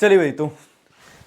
चलिए भाई, तो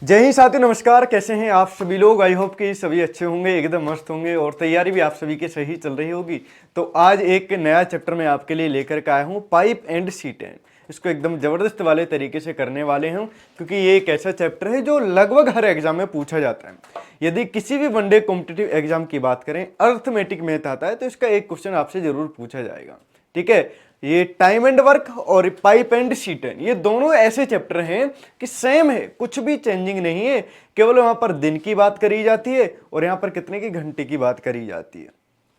जय हिंद साथियों, नमस्कार। कैसे हैं आप सभी लोग? आई होप कि सभी अच्छे होंगे, एकदम मस्त होंगे और तैयारी भी आप सभी की सही चल रही होगी। तो आज एक नया चैप्टर मैं आपके लिए लेकर के आया हूँ, पाइप एंड शीटें। इसको एकदम ज़बरदस्त वाले तरीके से करने वाले हैं, क्योंकि ये एक ऐसा चैप्टर है जो लगभग हर एग्जाम में पूछा जाता है। यदि किसी भी वनडे कॉम्पिटिटिव एग्जाम की बात करें, अर्थमेटिक मैथ आता है तो इसका एक क्वेश्चन आपसे जरूर पूछा जाएगा। ठीक है, ये टाइम एंड वर्क और पाइप एंड शीटें, ये दोनों ऐसे चैप्टर हैं कि सेम है, कुछ भी चेंजिंग नहीं है। केवल वहां पर दिन की बात करी जाती है और यहां पर कितने की घंटे की बात करी जाती है।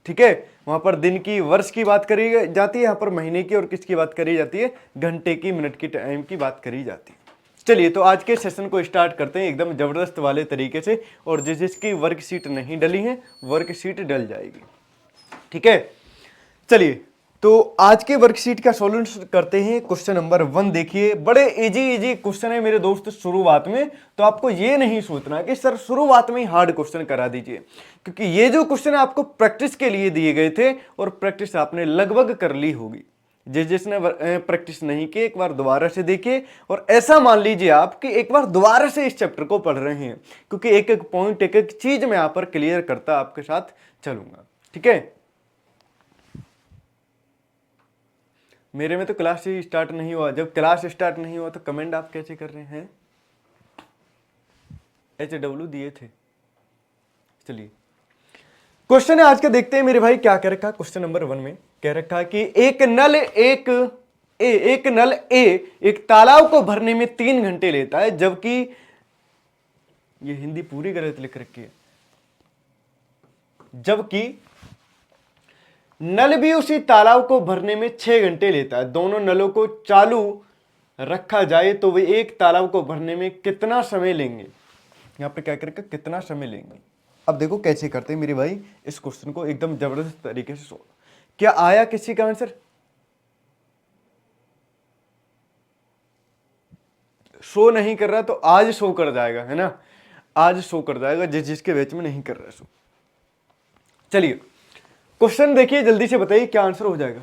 ठीक है, वहां पर दिन की, वर्ष की बात करी जाती है, यहां पर महीने की और किसकी बात करी जाती है, घंटे की, मिनट की, टाइम की बात करी जाती है। चलिए, तो आज के सेशन को स्टार्ट करते हैं एकदम जबरदस्त वाले तरीके से। और जिसकी वर्कशीट नहीं डली है, वर्कशीट डल जाएगी। ठीक है, चलिए तो आज के वर्कशीट का सॉल्यूशन करते हैं। क्वेश्चन नंबर 1 देखिए, बड़े इजी क्वेश्चन है मेरे दोस्त शुरुआत में। तो आपको ये नहीं सोचना कि सर शुरुआत में ही हार्ड क्वेश्चन करा दीजिए, क्योंकि ये जो क्वेश्चन है आपको प्रैक्टिस के लिए दिए गए थे और प्रैक्टिस आपने लगभग कर ली होगी। जिसने प्रैक्टिस नहीं की, एक बार दोबारा से देखिए। और ऐसा मान लीजिए आप कि एक बार दोबारा से इस चैप्टर को पढ़ रहे हैं, क्योंकि एक एक पॉइंट, एक एक चीज मैं यहां पर क्लियर करता आपके साथ चलूंगा। ठीक है, मेरे में तो क्लास ही स्टार्ट नहीं हुआ। जब क्लास स्टार्ट नहीं हुआ तो कमेंट आप कैसे कर रहे हैं? HW दिए थे। चलिए, क्वेश्चन है आज का, देखते हैं मेरे भाई क्या कह रखा। क्वेश्चन नंबर 1 में कह रखा कि एक नल ए एक तालाब को भरने में 3 घंटे लेता है, जबकि ये हिंदी पूरी गलत लिख रखी है, जबकि नल भी उसी तालाब को भरने में 6 घंटे लेता है। दोनों नलों को चालू रखा जाए तो वे एक तालाब को भरने में कितना समय लेंगे? यहां पे क्या करेगा, कितना समय लेंगे। अब देखो कैसे करते हैं मेरे भाई इस क्वेश्चन को एकदम जबरदस्त तरीके से सोल्व। क्या आया किसी का आंसर? शो नहीं कर रहा तो आज शो कर जाएगा, है ना? आज शो कर जाएगा जिसके बैच में नहीं कर रहा शो। चलिए, क्वेश्चन देखिए, जल्दी से बताइए क्या आंसर हो जाएगा।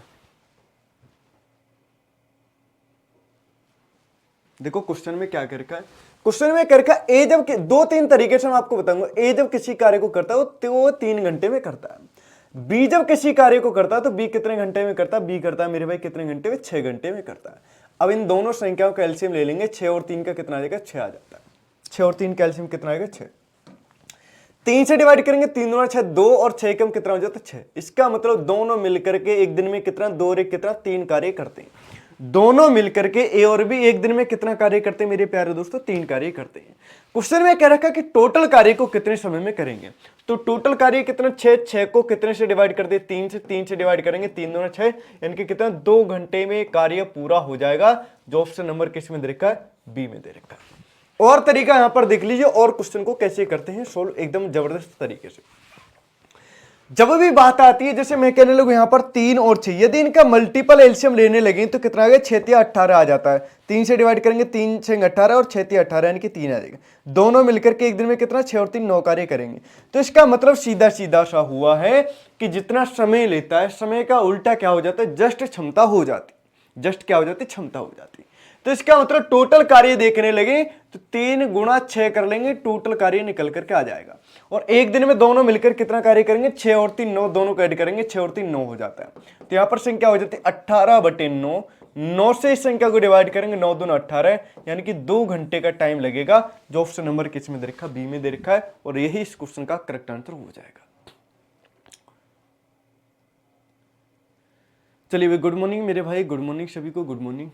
देखो क्वेश्चन में क्या कर रखा है। क्वेश्चन में कर रखा ए जब 2-3 तरीके से मैं आपको बताऊंगा। ए जब किसी कार्य को करता है तो वो 3 घंटे में करता है। बी जब किसी कार्य को करता है तो बी कितने घंटे में करता है? बी करता है मेरे भाई कितने घंटे में? 6 घंटे में करता है। अब इन दोनों संख्याओं का एलसीएम ले लेंगे। 6 और 3 का कितना आ जाएगा? 6 आ जाता है। 6 और 3 का एलसीएम कितना आएगा? 6। 3 से डिवाइड करेंगे, 3 दूना 6, 2 और 6 कम कितना हो जाता है? 6। इसका मतलब दोनों मिलकर के एक दिन में कितना, 2 और 1 कितना, 3 कार्य करते हैं। दोनों मिलकर के ए और बी एक दिन में कितना कार्य करते हैं मेरे प्यारे दोस्तों? 3 कार्य करते हैं। क्वेश्चन में कह रखा कि टोटल कार्य को कितने समय में करेंगे। तो टोटल कार्य कितना? 6 को कितने से डिवाइड कर दे? 3 से। 3 से डिवाइड करेंगे, 3 दूना 6, यानी कि कितना, 2 घंटे में कार्य पूरा हो जाएगा। जो ऑप्शन नंबर किस में दे रखा है? बी में दे रखा है। और तरीका यहां पर देख लीजिए, और क्वेश्चन को कैसे करते हैं सोल्व एकदम जबरदस्त तरीके से। जब भी बात आती है, जैसे मैं कहने लगूं यहां पर 3 और 6, यदि इनका मल्टीपल एलसीएम लेने लगे तो कितना आ गया? 6 या 18 आ जाता है। 3 से डिवाइड करेंगे, 3 से 18 और 6 या 18 यानी कि 3 आ जाएगा। दोनों मिलकर के एक दिन में कितना, 6 और 3 9 कार्य करेंगे। तो इसका मतलब सीधा सीधा सा हुआ है कि जितना समय लेता है, समय का उल्टा क्या हो जाता है? जस्ट क्षमता हो जाती। जस्ट क्या हो जाती? क्षमता हो जाती। तो इसका मतलब टोटल कार्य देखने लगे तो 3 गुणा 6 कर लेंगे, टोटल कार्य निकल करके आ जाएगा। और एक दिन में दोनों मिलकर कितना कार्य करेंगे? 6 और 3 9, दोनों को ऐड करेंगे, 6 और 3 9 हो जाता है। तो यहां पर संख्या हो जाती है 18/9। 9 से इस संख्या को डिवाइड करेंगे, 9 दूना 18, यानी कि 2 घंटे का टाइम लगेगा। जो ऑप्शन नंबर किस में दे रखा? बी में दे रखा है। और यही इस क्वेश्चन का करेक्ट आंसर हो जाएगा। चलिए, गुड मॉर्निंग मेरे भाई, गुड मॉर्निंग सभी को, गुड मॉर्निंग।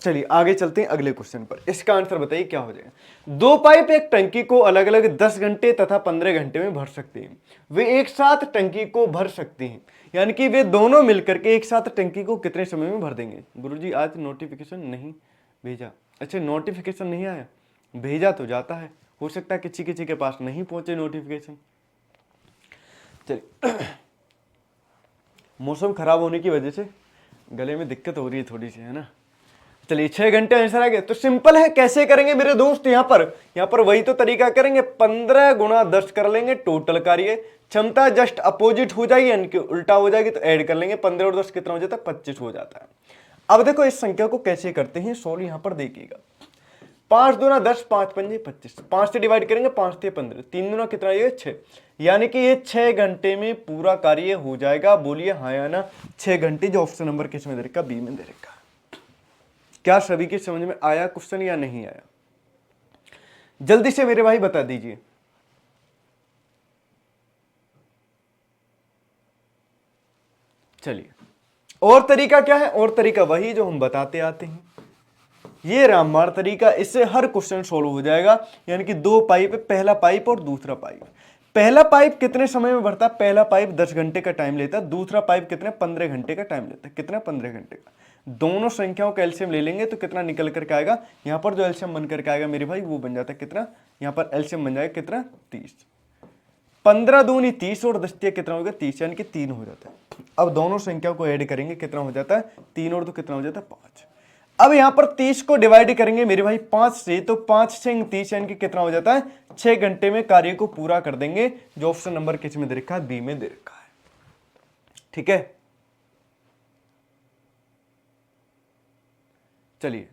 चलिए आगे चलते हैं अगले क्वेश्चन पर। इसका आंसर बताइए क्या हो जाएगा। 2 पाइप एक टंकी को अलग अलग 10 घंटे तथा 15 घंटे में भर सकते हैं। वे एक साथ टंकी को भर सकते हैं, यानी कि वे दोनों मिलकर के एक साथ टंकी को कितने समय में भर देंगे? गुरुजी आज नोटिफिकेशन नहीं भेजा। अच्छा, नोटिफिकेशन नहीं आया, भेजा तो जाता है, हो सकता है किसी किसी के पास नहीं पहुंचे नोटिफिकेशन। चलिए, मौसम खराब होने की वजह से गले में दिक्कत हो रही है थोड़ी सी, है ना? चलिए, 6 घंटे आंसर आ गया। तो सिंपल है, कैसे करेंगे मेरे दोस्त? यहां पर वही तो तरीका करेंगे। 15 गुणा 10 कर लेंगे टोटल कार्य। क्षमता जस्ट अपोजिट हो जाएगी, यानी कि उल्टा हो जाएगी, तो ऐड कर लेंगे। 15 और 10 कितना हो जाता है? 25 हो जाता है। अब देखो इस संख्या को कैसे करते हैं सोल्व, यहां पर देखिएगा। 5 दूना 10, 5 पंजे 25, 5 से डिवाइड करेंगे 5 से 15, 3 दूना कितना, ये 6, यानी कि ये 6 घंटे में पूरा कार्य हो जाएगा। बोलिए हाँ या ना, 6 घंटे, जो ऑप्शन नंबर किस में दे रखा, बी में दे रखा। क्या सभी की समझ में आया क्वेश्चन या नहीं आया? जल्दी से मेरे भाई बता दीजिए। चलिए, और तरीका क्या है? और तरीका वही जो हम बताते आते हैं, ये रामबाण तरीका। इससे हर क्वेश्चन सोल्व हो जाएगा। यानी कि 2 पाइप, पहला पाइप और दूसरा पाइप। पहला पाइप कितने समय में भरता? पहला पाइप 10 घंटे का टाइम लेता। दूसरा पाइप कितने? 15 घंटे का टाइम लेता। कितना? 15 घंटे का। दोनों संख्याओं का एलसीएम ले लेंगे तो कितना निकल करके आएगा? यहाँ पर जो एलसीएम बन करके आएगा मेरे भाई, वो बन जाता है कितना? यहाँ पर एलसीएम बन जाएगा कितना? 30। 15 दूनी 30 और 10 कितना होगा? 30, यानी कि 3 हो जाता है। अब दोनों संख्याओं को ऐड करेंगे, कितना हो जाता है? 3 और 2 कितना हो जाता है? 5। अब यहां पर 30 को डिवाइड करेंगे मेरे भाई 5 से, तो 5 से 30, यानी कि कितना हो जाता है? 6 घंटे में कार्य को पूरा कर देंगे, जो ऑप्शन नंबर किस में दे रखा है? बी में दे रखा है। ठीक है, चलिए,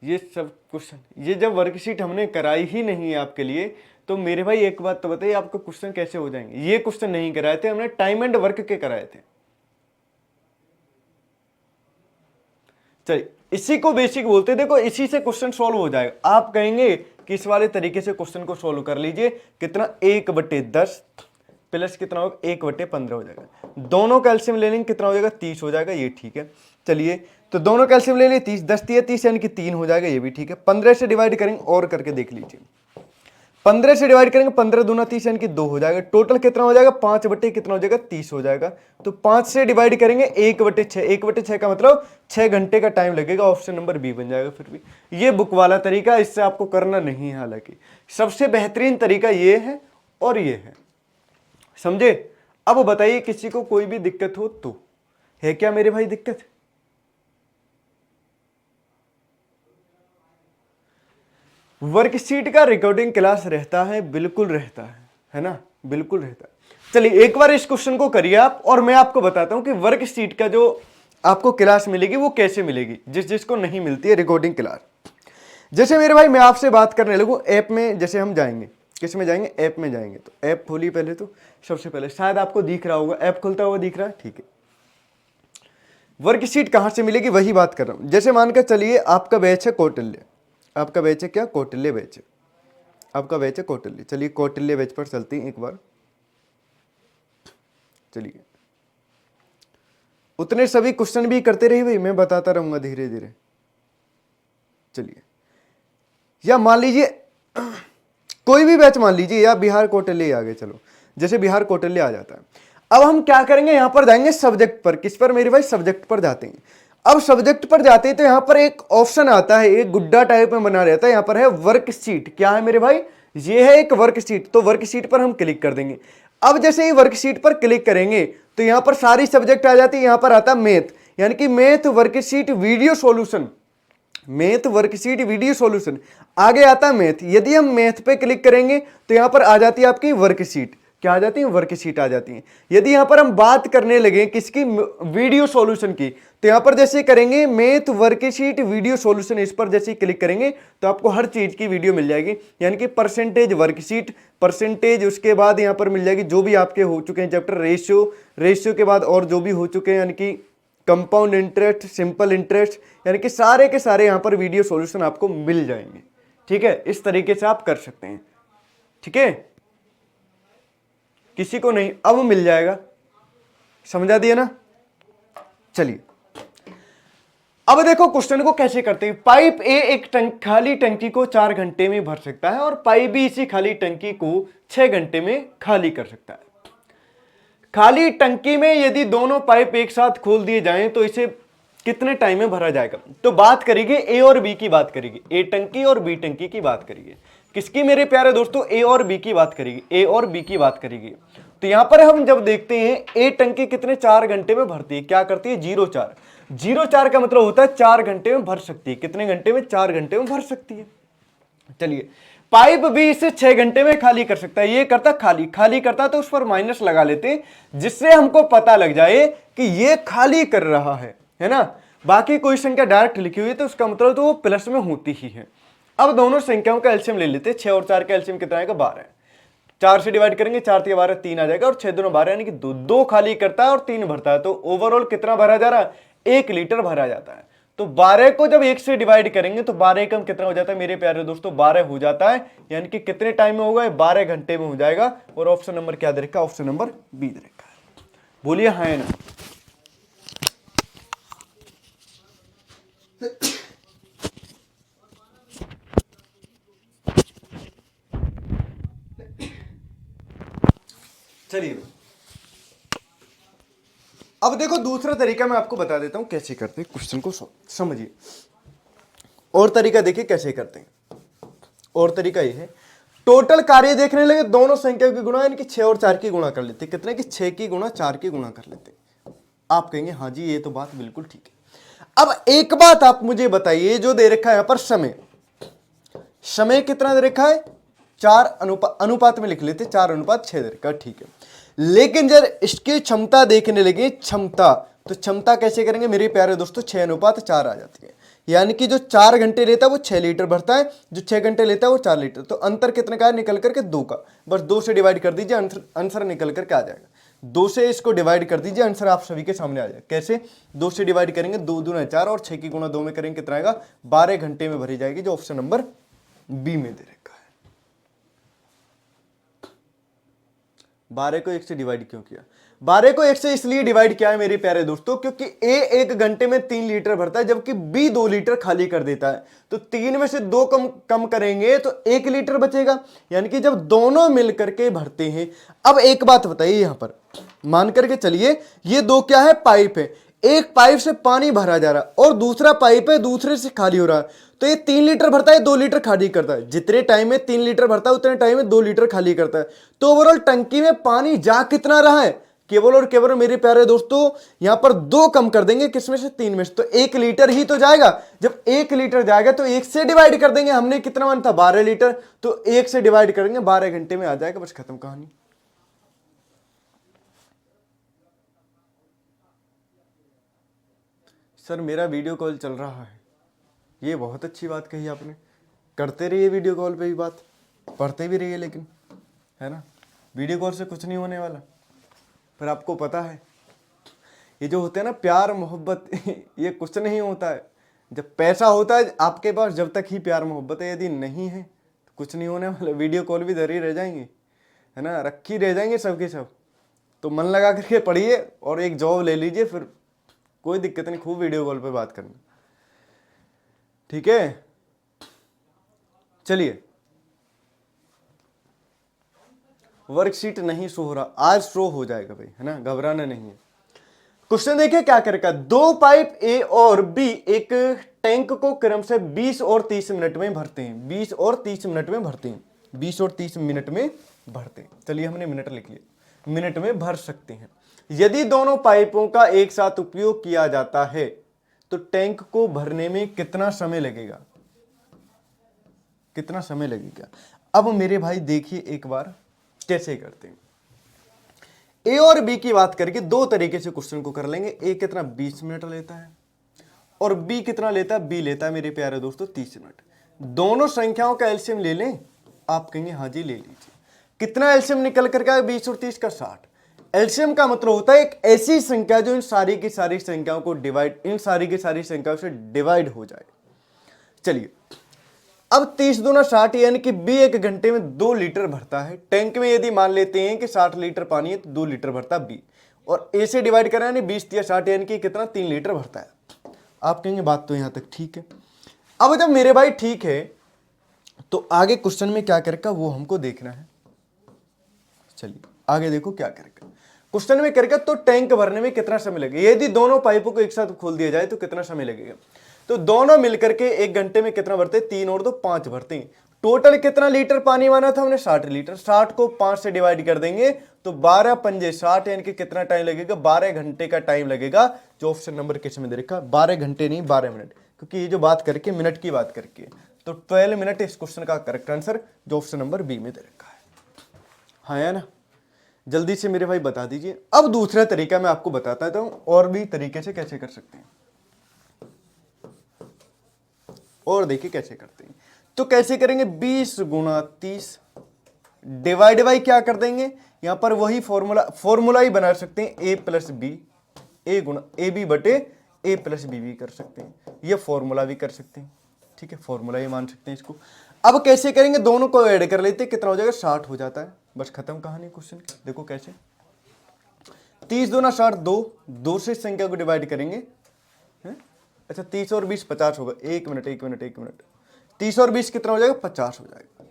ये सब क्वेश्चन, ये जब वर्कशीट हमने कराई ही नहीं है आपके लिए, तो मेरे भाई एक बात तो बताइए, आपको क्वेश्चन कैसे हो जाएंगे? ये क्वेश्चन नहीं कराए थे हमने, टाइम एंड वर्क के कराए थे। चलिए, इसी को बेसिक बोलते हैं। देखो, इसी से क्वेश्चन सॉल्व हो जाएगा। आप कहेंगे कि इस वाले तरीके से क्वेश्चन को सॉल्व कर लीजिए, कितना? 1/10 प्लस कितना होगा? 1/15 हो जाएगा। दोनों कैल्शियम ले लेंगे, कितना हो जाएगा? 30 हो जाएगा। ये ठीक है। चलिए, तो दोनों कैल्शियम ले लेंगे, 30 10 30, यानी कि 3 हो जाएगा। ये भी ठीक है। 15 से डिवाइड करेंगे और करके देख लीजिए। 15 से डिवाइड करेंगे, 15 दूना 30, यानी कि 2 हो जाएगा। टोटल कितना हो जाएगा? 5 बटे कितना हो जाएगा? 30 हो जाएगा। तो 5 से डिवाइड करेंगे 1/6, 1/6 का मतलब 6 घंटे का टाइम लगेगा। ऑप्शन नंबर बी बन जाएगा। फिर भी ये बुक वाला तरीका, इससे आपको करना नहीं है। हालांकि सबसे बेहतरीन तरीका ये है और ये है, समझे? अब बताइए, किसी को कोई भी दिक्कत हो तो? है क्या मेरे भाई दिक्कत? वर्कशीट का रिकॉर्डिंग क्लास रहता है, बिल्कुल रहता है ना? बिल्कुल रहता है। चलिए, एक बार इस क्वेश्चन को करिए आप, और मैं आपको बताता हूं कि वर्कशीट का जो आपको क्लास मिलेगी वो कैसे मिलेगी, जिसको नहीं मिलती है रिकॉर्डिंग क्लास। जैसे मेरे भाई, मैं आपसे बात करने लगूं ऐप में, जैसे हम जाएंगे, किस में जाएंगे? ऐप में जाएंगे। तो ऐप खोली पहले, तो सबसे पहले शायद आपको दिख रहा होगा, ऐप खुलता हुआ दिख रहा है, ठीक है। वर्कशीट कहां से मिलेगी वही बात कर रहा हूं। जैसे मानकर चलिए, आपका बैच है कौटिल्य, आपका बैच है क्या? कौटिल्य बैच है, आपका बैच है कौटिल्य। चलिए, कौटिल्य बैच पर चलते हैं एक बार। चलिए, उतने सभी क्वेश्चन भी करते रहिए भाई, मैं बताता रहूंगा धीरे धीरे। चलिए, या मान लीजिए कोई भी बैच मान लीजिए, या बिहार कौटिल्य आ गए। चलो, जैसे बिहार कौटिल्य आ जाता है, अब हम क्या करेंगे? यहां पर जाएंगे सब्जेक्ट पर। किस पर मेरे भाई? सब्जेक्ट पर जाते हैं। अब सब्जेक्ट पर जाते हैं तो यहां पर एक ऑप्शन आता है, एक गुड्डा टाइप में बना रहता है, यहां पर है वर्कशीट। क्या है मेरे भाई? ये है एक वर्कशीट। तो वर्कशीट पर हम क्लिक कर देंगे। अब जैसे ही वर्कशीट पर क्लिक करेंगे तो यहां पर सारी सब्जेक्ट आ जाती है। यहां पर आता है मैथ, यानी कि math worksheet video solution, math worksheet video solution. आगे आता है मैथ। यदि हम मैथ पे क्लिक करेंगे तो यहां पर आ जाती है आपकी वर्कशीट। क्या आ जाती है? वर्कशीट आ जाती है। यदि यहां पर हम बात करने लगे किसकी? वीडियो सॉल्यूशन की, तो यहां पर जैसे करेंगे मैथ वर्कशीट वीडियो सॉल्यूशन, इस पर जैसे क्लिक करेंगे तो आपको हर चीज की वीडियो मिल जाएगी। यानी कि परसेंटेज वर्कशीट, परसेंटेज, उसके बाद यहां पर मिल जाएगी जो भी आपके हो चुके हैं चैप्टर, रेशियो के बाद और जो भी हो चुके हैं, यानी कि कंपाउंड इंटरेस्ट, सिंपल इंटरेस्ट, यानी कि सारे के सारे यहां पर वीडियो सॉल्यूशन आपको मिल जाएंगे। ठीक है, इस तरीके से आप कर सकते हैं। ठीक है, किसी को नहीं अब मिल जाएगा, समझा दिया ना? चलिए, अब देखो क्वेश्चन को कैसे करते हैं। पाइप ए एक खाली टंकी को 4 घंटे में भर सकता है, और पाइप बी इसी खाली टंकी को 6 घंटे में खाली कर सकता है। खाली टंकी में यदि दोनों पाइप एक साथ खोल दिए जाएं तो इसे कितने टाइम में भरा जाएगा? तो बात करेंगे ए और बी की, बात करेंगे ए टंकी और बी टंकी की बात करेंगे। किसकी मेरे प्यारे दोस्तों? ए और बी की बात करेंगे, ए और बी की बात करेंगे। तो यहां पर हम जब देखते हैं ए टंकी कितने 4 घंटे में भरती है, क्या करती है? 0.4। 0.4 का मतलब होता है 4 घंटे में भर सकती है। कितने घंटे में? 4 घंटे में भर सकती है। चलिए, पाइप भी इसे 6 घंटे में खाली कर सकता है। ये करता खाली करता तो उस पर माइनस लगा लेते, जिससे हमको पता लग जाए कि ये खाली कर रहा है ना? बाकी कोई संख्या डायरेक्ट लिखी हुई है तो उसका मतलब तो वो प्लस में होती ही है। अब दोनों संख्याओं का एलसीएम ले लेते हैं। 6 और 4 का एलसीएम कितना आएगा? 12। 4 से डिवाइड करेंगे, 4 3 12 3 आ जाएगा, और 6 दूना 12 यानी कि 2 खाली करता है और 3 भरता है। तो ओवरऑल कितना भरा जा रहा है? 1 लीटर भरा जाता है। तो 12 को जब 1 से डिवाइड करेंगे तो 12 एकम कितना हो जाता है मेरे प्यारे दोस्तों? 12 हो जाता है, यानी कि कितने टाइम में होगा? 12 घंटे में हो जाएगा। और ऑप्शन नंबर क्या दे रखा है? ऑप्शन नंबर बी दे रखा है। बोलिए हाँ या ना। चलिए अब देखो दूसरा तरीका मैं आपको बता देता हूं कैसे करते हैं। क्वेश्चन को समझिए। और तरीका देखिए कैसे करते हैं। और तरीका ये है, टोटल कार्य देखने लगे, दोनों संख्या की गुणा यानी कि 6 और 4 की गुणा कर लेते। कितने की? 6 की गुणा 4 की गुणा कर लेते। आप कहेंगे हाँ जी ये तो बात बिल्कुल ठीक है। अब एक बात आप मुझे बताइए, जो दे रखा है यहां पर समय, समय कितना दे रखा है? 4 अनुपात में लिख लेते, 4:6 दे रखा है, ठीक है। लेकिन जब इसकी क्षमता देखने लगे, क्षमता, तो क्षमता कैसे करेंगे मेरे प्यारे दोस्तों? 6:4 आ जाती है, यानी कि जो 4 घंटे लेता है वो 6 लीटर भरता है, जो 6 घंटे लेता है वो 4 लीटर। तो अंतर कितने का है? निकल करके 2 का। बस 2 से डिवाइड कर दीजिए, आंसर निकल करके आ जाएगा। 2 से इसको डिवाइड कर दीजिए, आंसर आप सभी के सामने आ जाएगा। कैसे? 2 से डिवाइड करेंगे, 2 दूना 4, और 6 की गुणा 2 में करेंगे, कितना आएगा? 12 घंटे में भरी जाएगी, जो ऑप्शन नंबर बी में दे रखा है। 12 को 1 से डिवाइड क्यों किया? 12 को 1 से इसलिए डिवाइड किया है मेरे प्यारे दोस्तों, क्योंकि ए 1 घंटे में 3 लीटर भरता है, जबकि बी 2 लीटर खाली कर देता है। तो 3 में से 2 कम करेंगे तो 1 लीटर बचेगा, यानी कि जब दोनों मिलकर के भरते हैं। अब एक बात बताइए, यहां पर मान करके चलिए, ये 2 क्या है? पाइप है। एक पाइप से पानी भरा जा रहा है और दूसरा पाइप है, दूसरे से खाली हो रहा है। तो ये 3 लीटर भरता है, 2 लीटर खाली करता है। जितने टाइम में 3 लीटर भरता है उतने टाइम में 2 लीटर खाली करता है। तो ओवरऑल टंकी में पानी जा कितना रहा है? केवल और केवल मेरे प्यारे दोस्तों यहां पर 2 कम कर देंगे, किसमें से? 3 में से। तो 1 लीटर ही तो जाएगा। जब 1 लीटर जाएगा तो 1 से डिवाइड कर देंगे। हमने कितना माना था? 12 लीटर। तो 1 से डिवाइड करेंगे, 12 घंटे में आ जाएगा। बस खत्म कहानी। सर मेरा वीडियो कॉल चल रहा है। ये बहुत अच्छी बात कही आपने। करते रहिए वीडियो कॉल पे भी बात, पढ़ते भी रहिए, लेकिन है ना, वीडियो कॉल से कुछ नहीं होने वाला। पर आपको पता है ये जो होते हैं ना प्यार मोहब्बत ये कुछ नहीं होता है। जब पैसा होता है आपके पास, जब तक ही प्यार मोहब्बत है, यदि नहीं है तो कुछ नहीं होने वाला। वीडियो कॉल भी धरी रह जाएंगे, है ना, रखी रह जाएंगे सबके सब। तो मन लगा करके पढ़िए और एक जॉब ले लीजिए, फिर कोई दिक्कत नहीं, खूब वीडियो कॉल पे बात करना, ठीक है। चलिए, वर्कशीट नहीं शो हो रहा, आज शो हो जाएगा भाई, है ना, घबराना नहीं है। क्वेश्चन देखिए क्या करेगा। 2 पाइप ए और बी एक टैंक को क्रम से 20 और 30 मिनट में भरते हैं। 20 और 30 मिनट में भरते हैं। 20 और 30 मिनट में भरते हैं। चलिए हमने मिनट लिख लिया, मिनट में भर सकते हैं। यदि दोनों पाइपों का एक साथ उपयोग किया जाता है तो टैंक को भरने में कितना समय लगेगा? कितना समय लगेगा? अब मेरे भाई देखिए एक बार कैसे करते हैं। ए और बी की बात करके 2 तरीके से क्वेश्चन को कर लेंगे। ए कितना? 20 मिनट लेता है, और बी कितना लेता है? बी लेता है मेरे प्यारे दोस्तों 30 मिनट। दोनों संख्याओं का एलसीएम ले लें। आप कहेंगे हाँ जी ले लीजिए। कितना एलसीएम निकल करके आया? 20 और 30 का 60। एलसीएम का मतलब होता है एक ऐसी संख्या जो इन सारी की सारी संख्याओं को डिवाइड, इन सारी की सारी संख्याओं से डिवाइड हो जाए। चलिए, अब 30 दूना 60, यानी कि बी 1 घंटे में 2 लीटर भरता है। टैंक में यदि मान लेते हैं कि 60 लीटर पानी है तो 2 लीटर भरता बी, और ए से डिवाइड करें यानी 20 या 60, यानी कि कितना? 3 लीटर भरता है। आप कहेंगे बात तो यहां तक ठीक है। अब जब मेरे भाई ठीक है तो आगे क्वेश्चन में क्या करेगा वो हमको देखना है। चलिए आगे देखो क्या करेगा। क्वेश्चन में करेगा तो टैंक भरने में कितना समय लगेगा। यदि दोनों पाइपों को एक साथ खोल दिया जाए तो कितना समय लगेगा? तो दोनों मिलकर के 1 घंटे में कितना भरते? 3 और 2 5 भरते हैं। टोटल कितना लीटर पानी माना था हमने? 60 लीटर। 60 को 5 से डिवाइड कर देंगे तो 12 पंजे 60, यानी कि कितना टाइम लगेगा? 12 घंटे का टाइम लगेगा, जो ऑप्शन नंबर किस में दे रखा? 12 घंटे नहीं 12 मिनट, क्योंकि ये जो बात करके मिनट की बात करके, तो 12 मिनट इस क्वेश्चन का करेक्ट आंसर, जो ऑप्शन नंबर बी में दे रखा है। हाँ है ना, जल्दी से मेरे भाई बता दीजिए। अब दूसरा तरीका मैं आपको बताता हूं और भी तरीके से कैसे कर सकते हैं। और देखिए कैसे करते हैं। तो कैसे करेंगे, 20 गुणा 30 डिवाइड बाई क्या कर देंगे, यहां पर वही फॉर्मूला ही बना सकते हैं, ए प्लस बी, ए गुणा ए बी बटे ए प्लस बी भी कर सकते हैं, ये फॉर्मूला भी कर सकते हैं, ठीक है, फॉर्मूला ही मान सकते हैं इसको। अब कैसे करेंगे, दोनों को ऐड कर लेते हैं, कितना हो जाएगा 60 हो जाता है, बस खत्म कहानी क्वेश्चन की। देखो कैसे, 30 दूना 60, दो से संख्या को डिवाइड करेंगे है? अच्छा 30 और 20 50 होगा, एक मिनट 30 और 20 कितना हो जाएगा 50 हो जाएगा।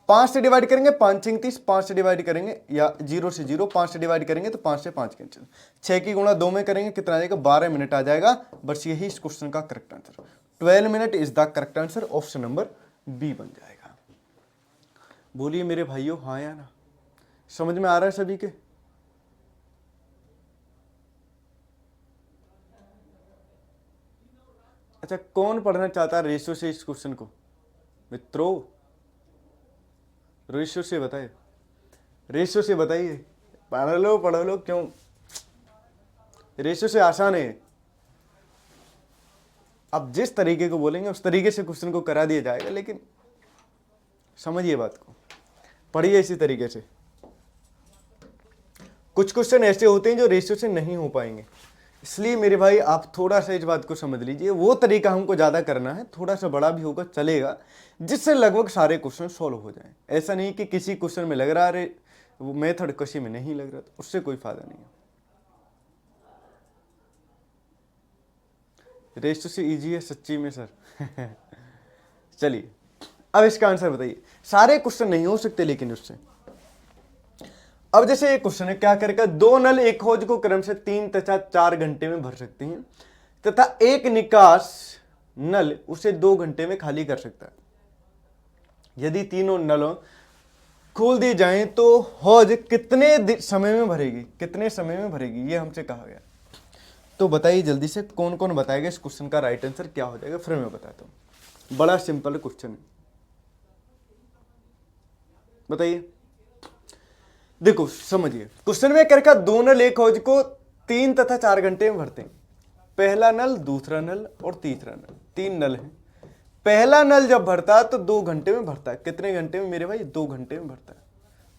5 से डिवाइड करेंगे, 5 6 30, 5 से डिवाइड करेंगे या 0 से 0, 5 से डिवाइड करेंगे तो 5 से 5 कैंसिल, 6 की गुणा 2 में करेंगे कितना आ जाएगा 12 मिनट आ जाएगा। बस यही इस क्वेश्चन का correct answer, 12 minute is the correct answer, option number B बन जाएगा। बोलिए मेरे भाइयों हाँ या ना, समझ में आ रहा है सभी के? अच्छा कौन पढ़ना चाहता है रेशियो से इस क्वेश्चन को मित्रों, रेशियो से बताइए, रेशियो से बताइए, पढ़ लो, क्यों रेशियो से आसान है। अब जिस तरीके को बोलेंगे उस तरीके से क्वेश्चन को करा दिया जाएगा, लेकिन समझिए बात को, पढ़िए इसी तरीके से। कुछ क्वेश्चन ऐसे होते हैं जो रेशियो से नहीं हो पाएंगे, इसलिए मेरे भाई आप थोड़ा सा इस बात को समझ लीजिए, वो तरीका हमको ज़्यादा करना है, थोड़ा सा बड़ा भी होगा चलेगा, जिससे लगभग सारे क्वेश्चन सॉल्व हो जाएं। ऐसा नहीं कि किसी क्वेश्चन में लग रहा है वो मेथड किसी में नहीं लग रहा, तो उससे कोई फायदा नहीं है। रेशियो से इजी है सच्ची में सर चलिए अब इसका आंसर बताइए। सारे क्वेश्चन नहीं हो सकते लेकिन उससे, अब जैसे एक क्वेश्चन है, क्या करेगा, 2 नल एक हौज को क्रम से 3 तथा 4 घंटे में भर सकते हैं तथा एक निकास नल उसे 2 घंटे में खाली कर सकता है। यदि तीनों नलों खोल दी जाएं तो हौज कितने समय में भरेगी, कितने समय में भरेगी, ये हमसे कहा गया। तो बताइए जल्दी से कौन कौन बताएगा इस क्वेश्चन का राइट आंसर क्या हो जाएगा, फिर मैं बताता हूं। बड़ा सिंपल क्वेश्चन है, बताइए। देखो समझिए, क्वेश्चन में करके 2 नल एक हौज को 3 तथा 4 घंटे में भरते हैं। पहला नल, दूसरा नल और तीसरा नल, 3 नल है। पहला नल जब भरता है तो 2 घंटे में भरता है। कितने घंटे में मेरे भाई, 2 घंटे में भरता है।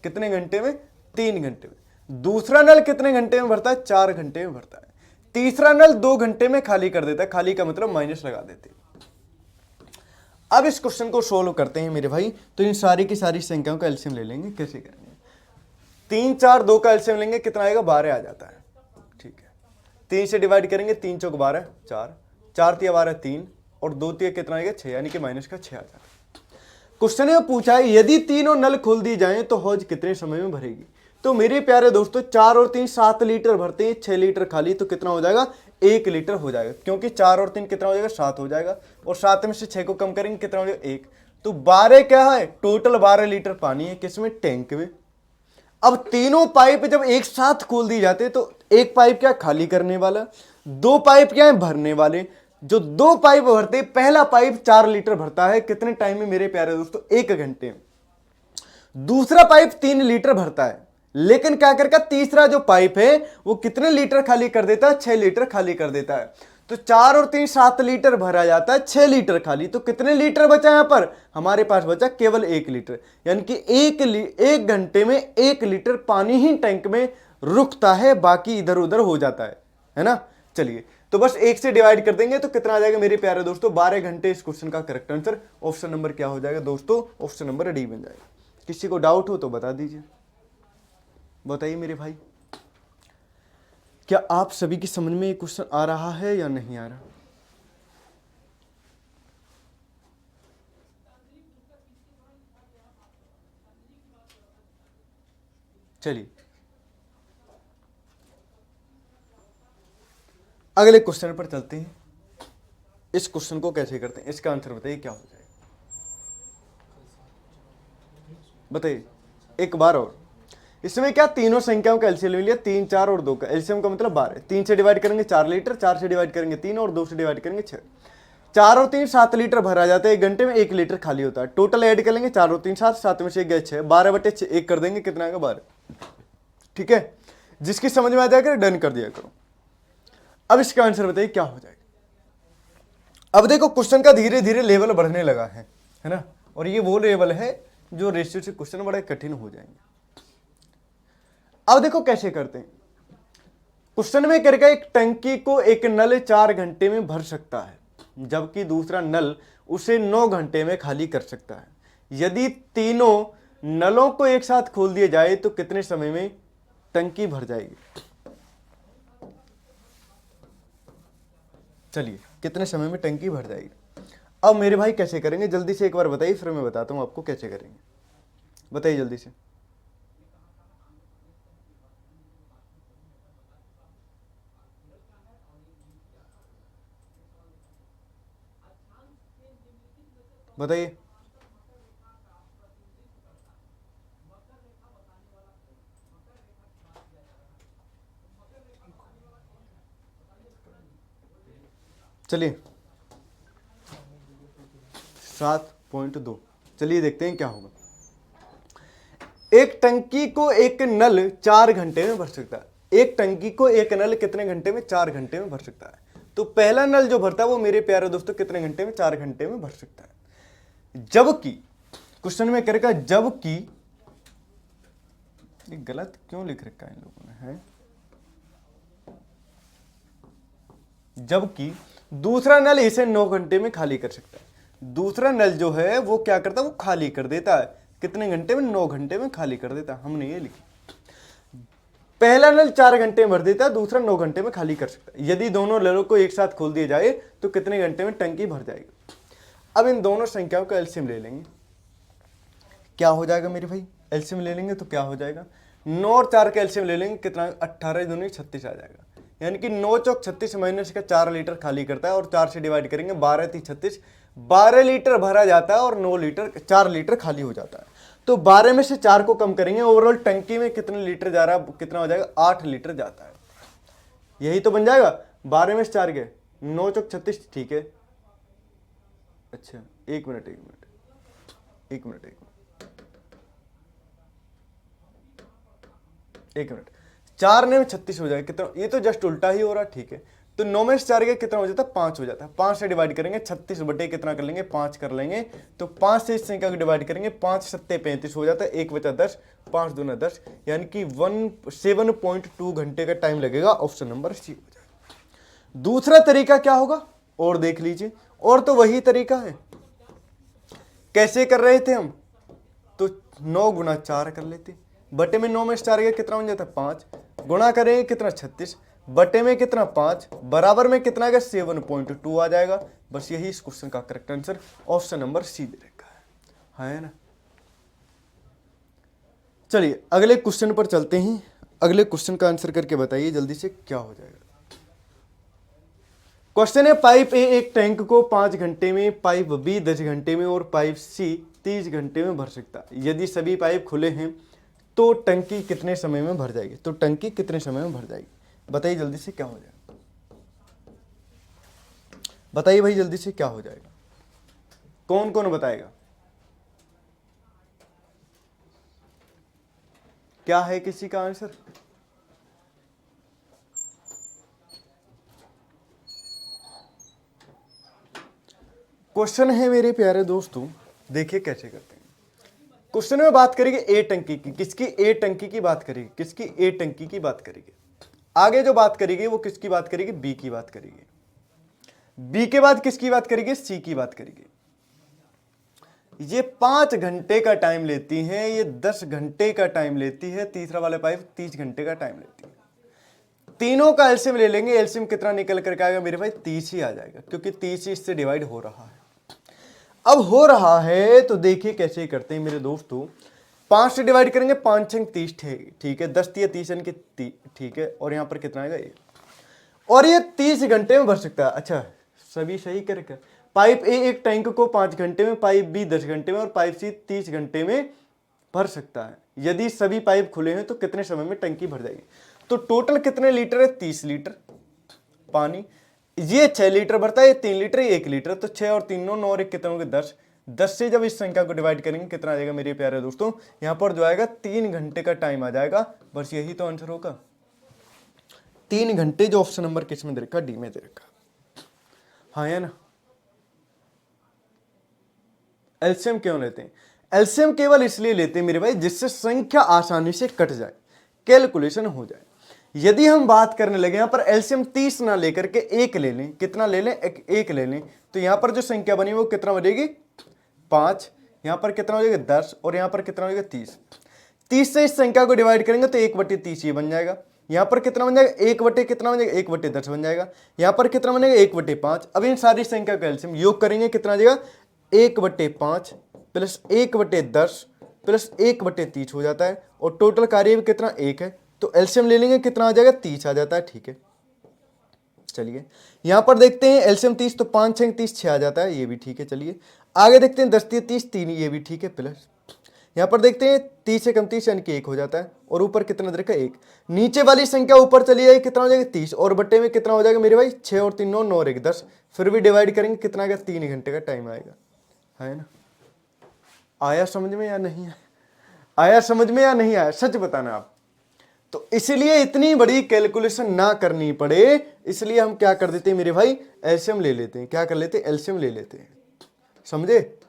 कितने घंटे में, 3 घंटे में। दूसरा नल कितने घंटे में भरता है, 4 घंटे में भरता है। तीसरा नल 2 घंटे में खाली कर देता है, खाली का मतलब माइनस लगा देते हैं। अब इस क्वेश्चन को सोल्व करते हैं मेरे भाई, तो इन सारी की सारी संख्याओं का एलसीएम ले लेंगे। कैसे करेंगे, 3 4 2 का एलसीएम लेंगे, कितना आएगा 12 आ जाता है, ठीक है। 3 से डिवाइड करेंगे, 3 चौक 12, 4 4 तिया 12 3 और 2 तिया कितना आएगा 6, यानी कि माइनस का 6 आ जाता है। क्वेश्चन में पूछा है यदि तीनों नल खोल दी जाएं तो हौज कितने समय में भरेगी। तो मेरे प्यारे दोस्तों 4 और 3 7 लीटर भरते हैं, 6 लीटर खाली, तो कितना हो जाएगा 1 लीटर हो जाएगा, क्योंकि 4 और 3 कितना हो जाएगा 7 हो जाएगा, और 7 में से 6 को कम करेंगे कितना हो जाएगा 1। तो 12 क्या है, टोटल 12 लीटर पानी है, किसमें, टैंक में। अब तीनों पाइप जब एक साथ खोल दी जाते तो एक पाइप क्या खाली करने वाला, 2 पाइप क्या है भरने वाले। जो 2 पाइप भरते, पहला पाइप 4 लीटर भरता है, कितने टाइम में मेरे प्यारे दोस्तों, 1 घंटे में। दूसरा पाइप 3 लीटर भरता है, लेकिन क्या करता, तीसरा जो पाइप है वो कितने लीटर खाली कर देता है, 6 लीटर खाली कर देता है। तो 4 और 3 7 लीटर भरा जाता है, 6 लीटर खाली, तो कितने लीटर बचा यहां पर, हमारे पास बचा केवल 1 लीटर, यानी कि 1 घंटे में 1 लीटर पानी ही टैंक में रुकता है, बाकी इधर उधर हो जाता है ना। चलिए तो बस 1 से डिवाइड कर देंगे तो कितना आ जाएगा मेरे प्यारे दोस्तों, 12 घंटे। इस क्वेश्चन का करेक्ट आंसर ऑप्शन नंबर क्या हो जाएगा दोस्तों, ऑप्शन नंबर डी बन जाएगा। किसी को डाउट हो तो बता दीजिए, बताइए मेरे भाई, क्या आप सभी की समझ में ये क्वेश्चन आ रहा है या नहीं आ रहा। चलिए अगले क्वेश्चन पर चलते हैं। इस क्वेश्चन को कैसे करते हैं, इसका आंसर बताइए क्या हो जाएगा, बताइए एक बार और। इसमें क्या, तीनों संख्याओं का एलसीएम ले लिया, 3 4 और 2 का एलसीएम का मतलब 12। 3 से डिवाइड करेंगे 4 लीटर, 4 से डिवाइड करेंगे 3 और 2 से डिवाइड करेंगे 6। 4 और 3 7 लीटर भरा जाता है, 1 घंटे में 1 लीटर खाली होता है। टोटल ऐड कर लेंगे, 4 और 3 7, 7 में से 1 गए 6, 12 बटे 6 1 कर देंगे, कितना आएगा 12, ठीक है। जिसकी समझ में आ जाएगा डन कर दिया करो। अब इसका आंसर बताइए क्या हो जाएगा। अब देखो क्वेश्चन का धीरे धीरे लेवल बढ़ने लगा है ना, और ये वो लेवल है जो रेशियो से क्वेश्चन बड़े कठिन हो जाएंगे। अब देखो कैसे करते हैं। क्वेश्चन में करके एक टंकी को एक नल 4 घंटे में भर सकता है, जबकि दूसरा नल उसे 9 घंटे में खाली कर सकता है। यदि तीनों नलों को एक साथ खोल दिया जाए तो कितने समय में टंकी भर जाएगी? चलिए, कितने समय में टंकी भर जाएगी? अब मेरे भाई कैसे करेंगे, जल्दी से एक बार बताइए, फिर मैं बताता हूं आपको कैसे करेंगे। बताइए जल्दी से। बताइए। चलिए 7.2। चलिए देखते हैं क्या होगा। एक टंकी को एक नल 4 घंटे में भर सकता है। एक टंकी को एक नल कितने घंटे में? 4 घंटे में भर सकता है। तो पहला नल जो भरता है वो मेरे प्यारे दोस्तों कितने घंटे में? 4 घंटे में भर सकता है। जबकि क्वेश्चन में करेगा जबकि, ये गलत क्यों लिख रखा है इन लोगों ने, है? जबकि दूसरा नल इसे 9 घंटे में खाली कर सकता है। दूसरा नल जो है वो क्या करता है? वो खाली कर देता है। कितने घंटे में? 9 घंटे में खाली कर देता है। हमने ये लिखी। पहला नल 4 घंटे में भर देता है, दूसरा 9 घंटे में खाली कर सकता है। यदि दोनों नलों को एक साथ खोल दिया जाए तो कितने घंटे में टंकी भर जाएगी? अब इन दोनों संख्याओं का एलसीएम ले लेंगे। क्या हो जाएगा मेरे भाई? एलसीएम ले लेंगे तो क्या हो जाएगा? 9 और 4 का एलसीएम ले लेंगे, कितना? 18 दूनी 36 आ जाएगा। यानी कि 9 चौक 36 माइनस का 4 लीटर खाली करता है, और 4 से डिवाइड करेंगे, 12 3 36, 12 लीटर भरा जाता है और 9 लीटर 4 लीटर खाली हो जाता है। तो 12 में से 4 को कम करेंगे, ओवरऑल टंकी में कितने लीटर जा रहा है? कितना हो जाएगा? 8 लीटर जाता है। यही तो बन जाएगा। 12 में से 4 गए, 9 चौक 36, ठीक है। अच्छा एक मिनट एक मिनट एक मिनट एक मिनट एक मिनट 4 ने 36 हो जाएगा, कितना? ये तो जस्ट उल्टा ही हो रहा, ठीक है। तो 9 में से 4 गया, कितना हो जाता है? 5 हो जाता है। 5 से डिवाइड करेंगे, 36 बटे कितना कर लेंगे? 5 कर लेंगे। तो 5 से इस संख्या को डिवाइड करेंगे, 5 सत्ते 35 हो जाता है, 1 बचा 10, 5 दूना 10, यानी कि 7.2 घंटे का टाइम लगेगा। ऑप्शन नंबर सी हो जाएगा। दूसरा तरीका क्या होगा और देख लीजिए, और तो वही तरीका है। कैसे कर रहे थे हम? तो 9 गुना 4 कर लेते, बटे में 9 में से 4 गया, कितना बन जाता है? 5, गुणा करेंगे कितना? 36, बटे में कितना? 5, बराबर में कितना आएगा? 7.2 आ जाएगा। बस यही इस क्वेश्चन का correct answer option number C दे रखा है ना। चलिए अगले क्वेश्चन पर चलते हैं। अगले क्वेश्चन का आंसर करके बताइए जल्दी से क्या हो जाएगा। क्वेश्चन है, पाइप ए एक टैंक को 5 घंटे में, पाइप बी 10 घंटे में और पाइप सी 30 घंटे में भर सकता है। यदि सभी पाइप खुले हैं तो टंकी कितने समय में भर जाएगी? तो टंकी कितने समय में भर जाएगी? बताइए जल्दी से क्या हो जाएगा। बताइए भाई जल्दी से क्या हो जाएगा। कौन कौन बताएगा? क्या है किसी का आंसर? क्वेश्चन है मेरे प्यारे दोस्तों, देखिए कैसे करते हैं। क्वेश्चन में बात करेंगे ए टंकी की। किसकी? ए टंकी की बात करेगी। किसकी? ए टंकी की बात करेगी। आगे जो बात करेगी वो किसकी बात करेगी? बी की बात करेगी। बी के बाद किसकी बात करेगी? सी की बात करेगी। ये 5 घंटे का टाइम लेती है, ये 10 घंटे का टाइम लेती है, तीसरा वाला पाइप 30 घंटे का टाइम लेती है। तीनों का एलसीएम ले लेंगे, एलसीएम कितना निकल करके आएगा मेरे भाई? 30 ही आ जाएगा, क्योंकि 30 ही इससे डिवाइड हो रहा है। अब हो रहा है तो देखिए कैसे करते हैं मेरे दोस्तों। 5 से डिवाइड करेंगे, 5 छंग 30, ठीक है, 10 या 30 यानी कि ठीक है, और यहां पर कितना आएगा? ये, और ये 30 घंटे में भर सकता है। अच्छा सभी सही करके, पाइप ए एक टैंक को 5 घंटे में, पाइप बी 10 घंटे में और पाइप सी 30 घंटे में भर सकता है। यदि सभी पाइप खुले हैं तो कितने समय में टंकी भर जाएगी? तो टोटल कितने लीटर है? 30 लीटर पानी। ये 6 लीटर भरता है, ये 3 लीटर, ये 1 लीटर। तो 6 और 3 9 और 1 कितने होंगे? 10। 10 से जब इस संख्या को डिवाइड करेंगे कितना आ जाएगा मेरे प्यारे दोस्तों? यहां पर जो आएगा 3 घंटे का टाइम आ जाएगा। बस यही तो आंसर होगा, 3 घंटे, जो ऑप्शन नंबर किस में दे रखा? डी में दे रखा। हाँ है ना। एलसीएम क्यों लेते हैं? एलसीएम केवल इसलिए लेते हैं मेरे भाई जिससे संख्या आसानी से कट जाए, कैलकुलेशन हो जाए। यदि हम बात करने लगे यहां पर एलसीएम 30 ना लेकर के एक ले लें, कितना ले लें? एक ले लें, तो यहां पर जो संख्या बनी वो कितना बनेगी? 5। यहां पर कितना हो जाएगा? 10। और यहां पर कितना हो जाएगा? 30। 30 से इस संख्या को डिवाइड करेंगे तो 1/30 ये बन जाएगा। यहां पर कितना बन जाएगा? 1 कितना बन जाएगा? 1/10 बन जाएगा। यहां पर कितना बनेगा? 1/5। अब इन सारी संख्या का एलसीएम योग करेंगे, कितना आ जाएगा? 1/5 प्लस 1/10 प्लस 1/30 हो जाता है। और टोटल कार्य भी कितना? 1 है। तो एलसीएम ले लेंगे, कितना आ जाएगा? 30 आ जाता है। ठीक है, चलिए यहां पर देखते हैं एलसीएम 30, तो 5 6 30 6 आ जाता है, ये भी ठीक है। चलिए आगे देखते हैं 10 30 3, ये भी ठीक है। प्लस यहां पर देखते हैं 30 से कम 30 यानी कि 1 हो जाता है। और ऊपर कितना दे रखा है? 1। नीचे वाली संख्या ऊपर चली जाएगी, कितना हो जाएगा? 30। और बट्टे में कितना हो जाएगा मेरे भाई? 6 और 3 9 9 और 1 10। फिर भी डिवाइड करेंगे, कितना आएगा? 3 घंटे का टाइम आएगा, है ना? आया समझ में या नहीं आया? आया समझ में या नहीं आया? सच बताना आप। तो इसलिए इतनी बड़ी कैलकुलेशन ना करनी पड़े, इसलिए हम क्या कर देते हैं मेरे भाई? एलसीएम ले लेते हैं। क्या कर लेते हैं? एलसीएम ले लेते हैं। समझे?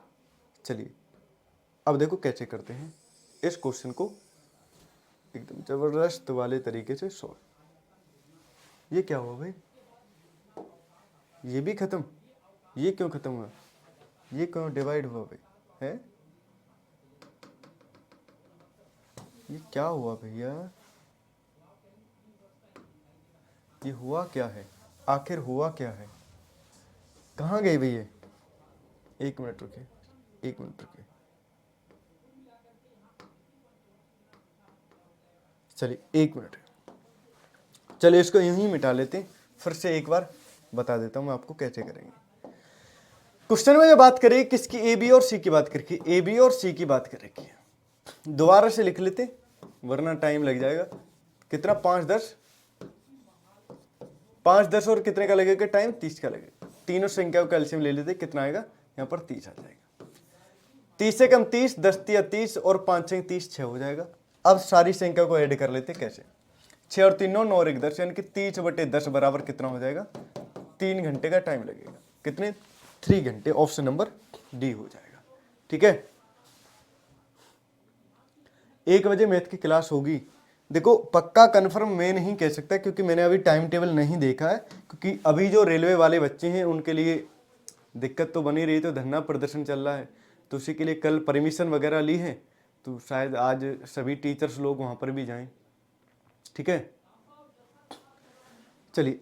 चलिए अब देखो कैसे करते हैं इस क्वेश्चन को एकदम जबरदस्त वाले तरीके से सॉल्व। ये क्या हुआ भाई? ये भी खत्म? ये क्यों खत्म हुआ? ये क्यों डिवाइड हुआ भाई? है ये क्या हुआ भैया? ये हुआ क्या है? आखिर हुआ क्या है? कहाँ गए भैया? 1 मिनट रुकिए, 1 मिनट रुकिए। चलिए 1 मिनट, चलिए इसको यूं ही मिटा लेते हैं। फिर से एक बार बता देता हूं मैं आपको कैसे करेंगे। क्वेश्चन में जो बात करें किसकी? ए बी और सी की बात करके, ए बी और सी की बात कर रखी है। दोबारा से लिख लेते वरना टाइम लग जाएगा। कितना? 5 10 5 10 और कितने का लगेगा टाइम? 30 का लगेगा। तीनों संख्याओं का एलसीएम ले लेते, कितना आएगा? यहाँ पर 30 आ जाएगा। 30 से कम 30, 10 या 30 और 5 6 30 6 हो जाएगा। अब सारी संख्या को ऐड कर लेते, कैसे? 6 और 3 9 9 और 1 10, यानी कि 30/10 बराबर कितना हो जाएगा? 3 घंटे का टाइम लगेगा। कितने? 3 घंटे। ऑप्शन नंबर डी हो जाएगा। ठीक है, 1 बजे मैथ की क्लास होगी। देखो पक्का कंफर्म मैं नहीं कह सकता क्योंकि मैंने अभी टाइम टेबल नहीं देखा है, क्योंकि अभी जो रेलवे वाले बच्चे हैं उनके लिए दिक्कत तो बनी रही, तो धरना प्रदर्शन चल रहा है, तो उसी के लिए कल परमिशन वगैरह ली है, तो शायद आज सभी टीचर्स लोग वहाँ पर भी जाएं। ठीक है, चलिए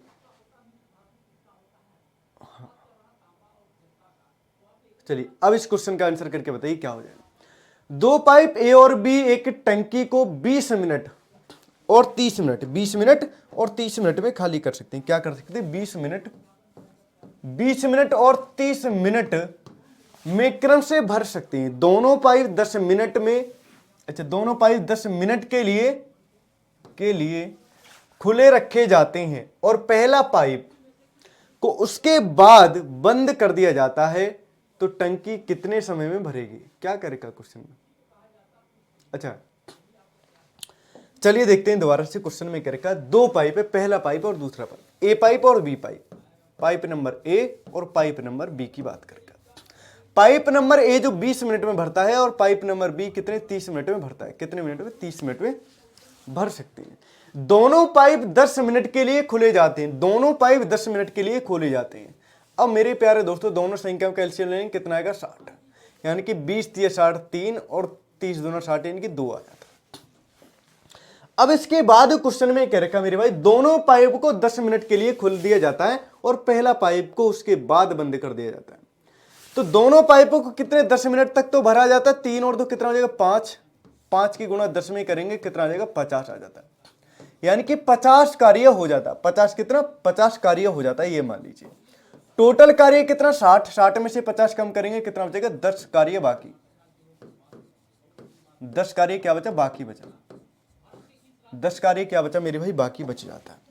चलिए अब इस क्वेश्चन का आंसर करके बताइए क्या हो जाएगा। 2 पाइप ए और बी एक टंकी को 20 मिनट और 30 मिनट 20 मिनट और 30 मिनट में खाली कर सकते हैं। क्या कर सकते हैं? 20 मिनट और 30 मिनट में क्रम से भर सकते हैं। दोनों पाइप 10 मिनट में, अच्छा दोनों पाइप 10 मिनट के लिए खुले रखे जाते हैं और पहला पाइप को उसके बाद बंद कर दिया जाता है, तो टंकी कितने समय में भरेगी? क्या करेगा क्वेश्चन में? अच्छा चलिए देखते हैं दोबारा से क्वेश्चन में क्या रखा। 2 पाइप है, पहला पाइप और दूसरा पाइप, ए पाइप और B pipe, pipe number A और पाइप नंबर बी की बात करेगा। पाइप नंबर ए जो 20 मिनट में भरता है और पाइप नंबर बी कितने? 30 मिनट में भरता है। कितने मिनट में? 30 मिनट में भर सकते हैं। दोनों पाइप 10 मिनट के लिए खुले जाते हैं। दोनों पाइप 10 मिनट के लिए खोले जाते हैं। अब मेरे प्यारे दोस्तों दोनों संख्याओं का एलसीएम लेंगे, कितना आएगा? 60, यानी कि 20 या 60 3 और 30 दोनों 60 यानी कि 2 आ जाता है। अब इसके बाद क्वेश्चन में क्या रखा मेरे भाई? दोनों पाइप को 10 मिनट के लिए खोल दिया जाता है और पहला पाइप को उसके बाद बंद कर दिया जाता है। तो दोनों पाइपों को कितने 10 मिनट तक तो भरा जाता है। 3 और 2 कितना हो जाएगा? 5। 5 की गुणा 10 में करेंगे, कितना आ जाएगा? 50 आ जाता है, यानी कि 50 कार्य हो जाता है। 50 कितना? 50 कार्य हो जाता है, ये मान लीजिए। टोटल कार्य कितना? 60। 60 में से 50 कम करेंगे, कितना बचेगा? 10 कार्य बाकी। 10 कार्य क्या बचा? बाकी बचा। 10 कार्य क्या बचा मेरे भाई? बाकी बच जाता है।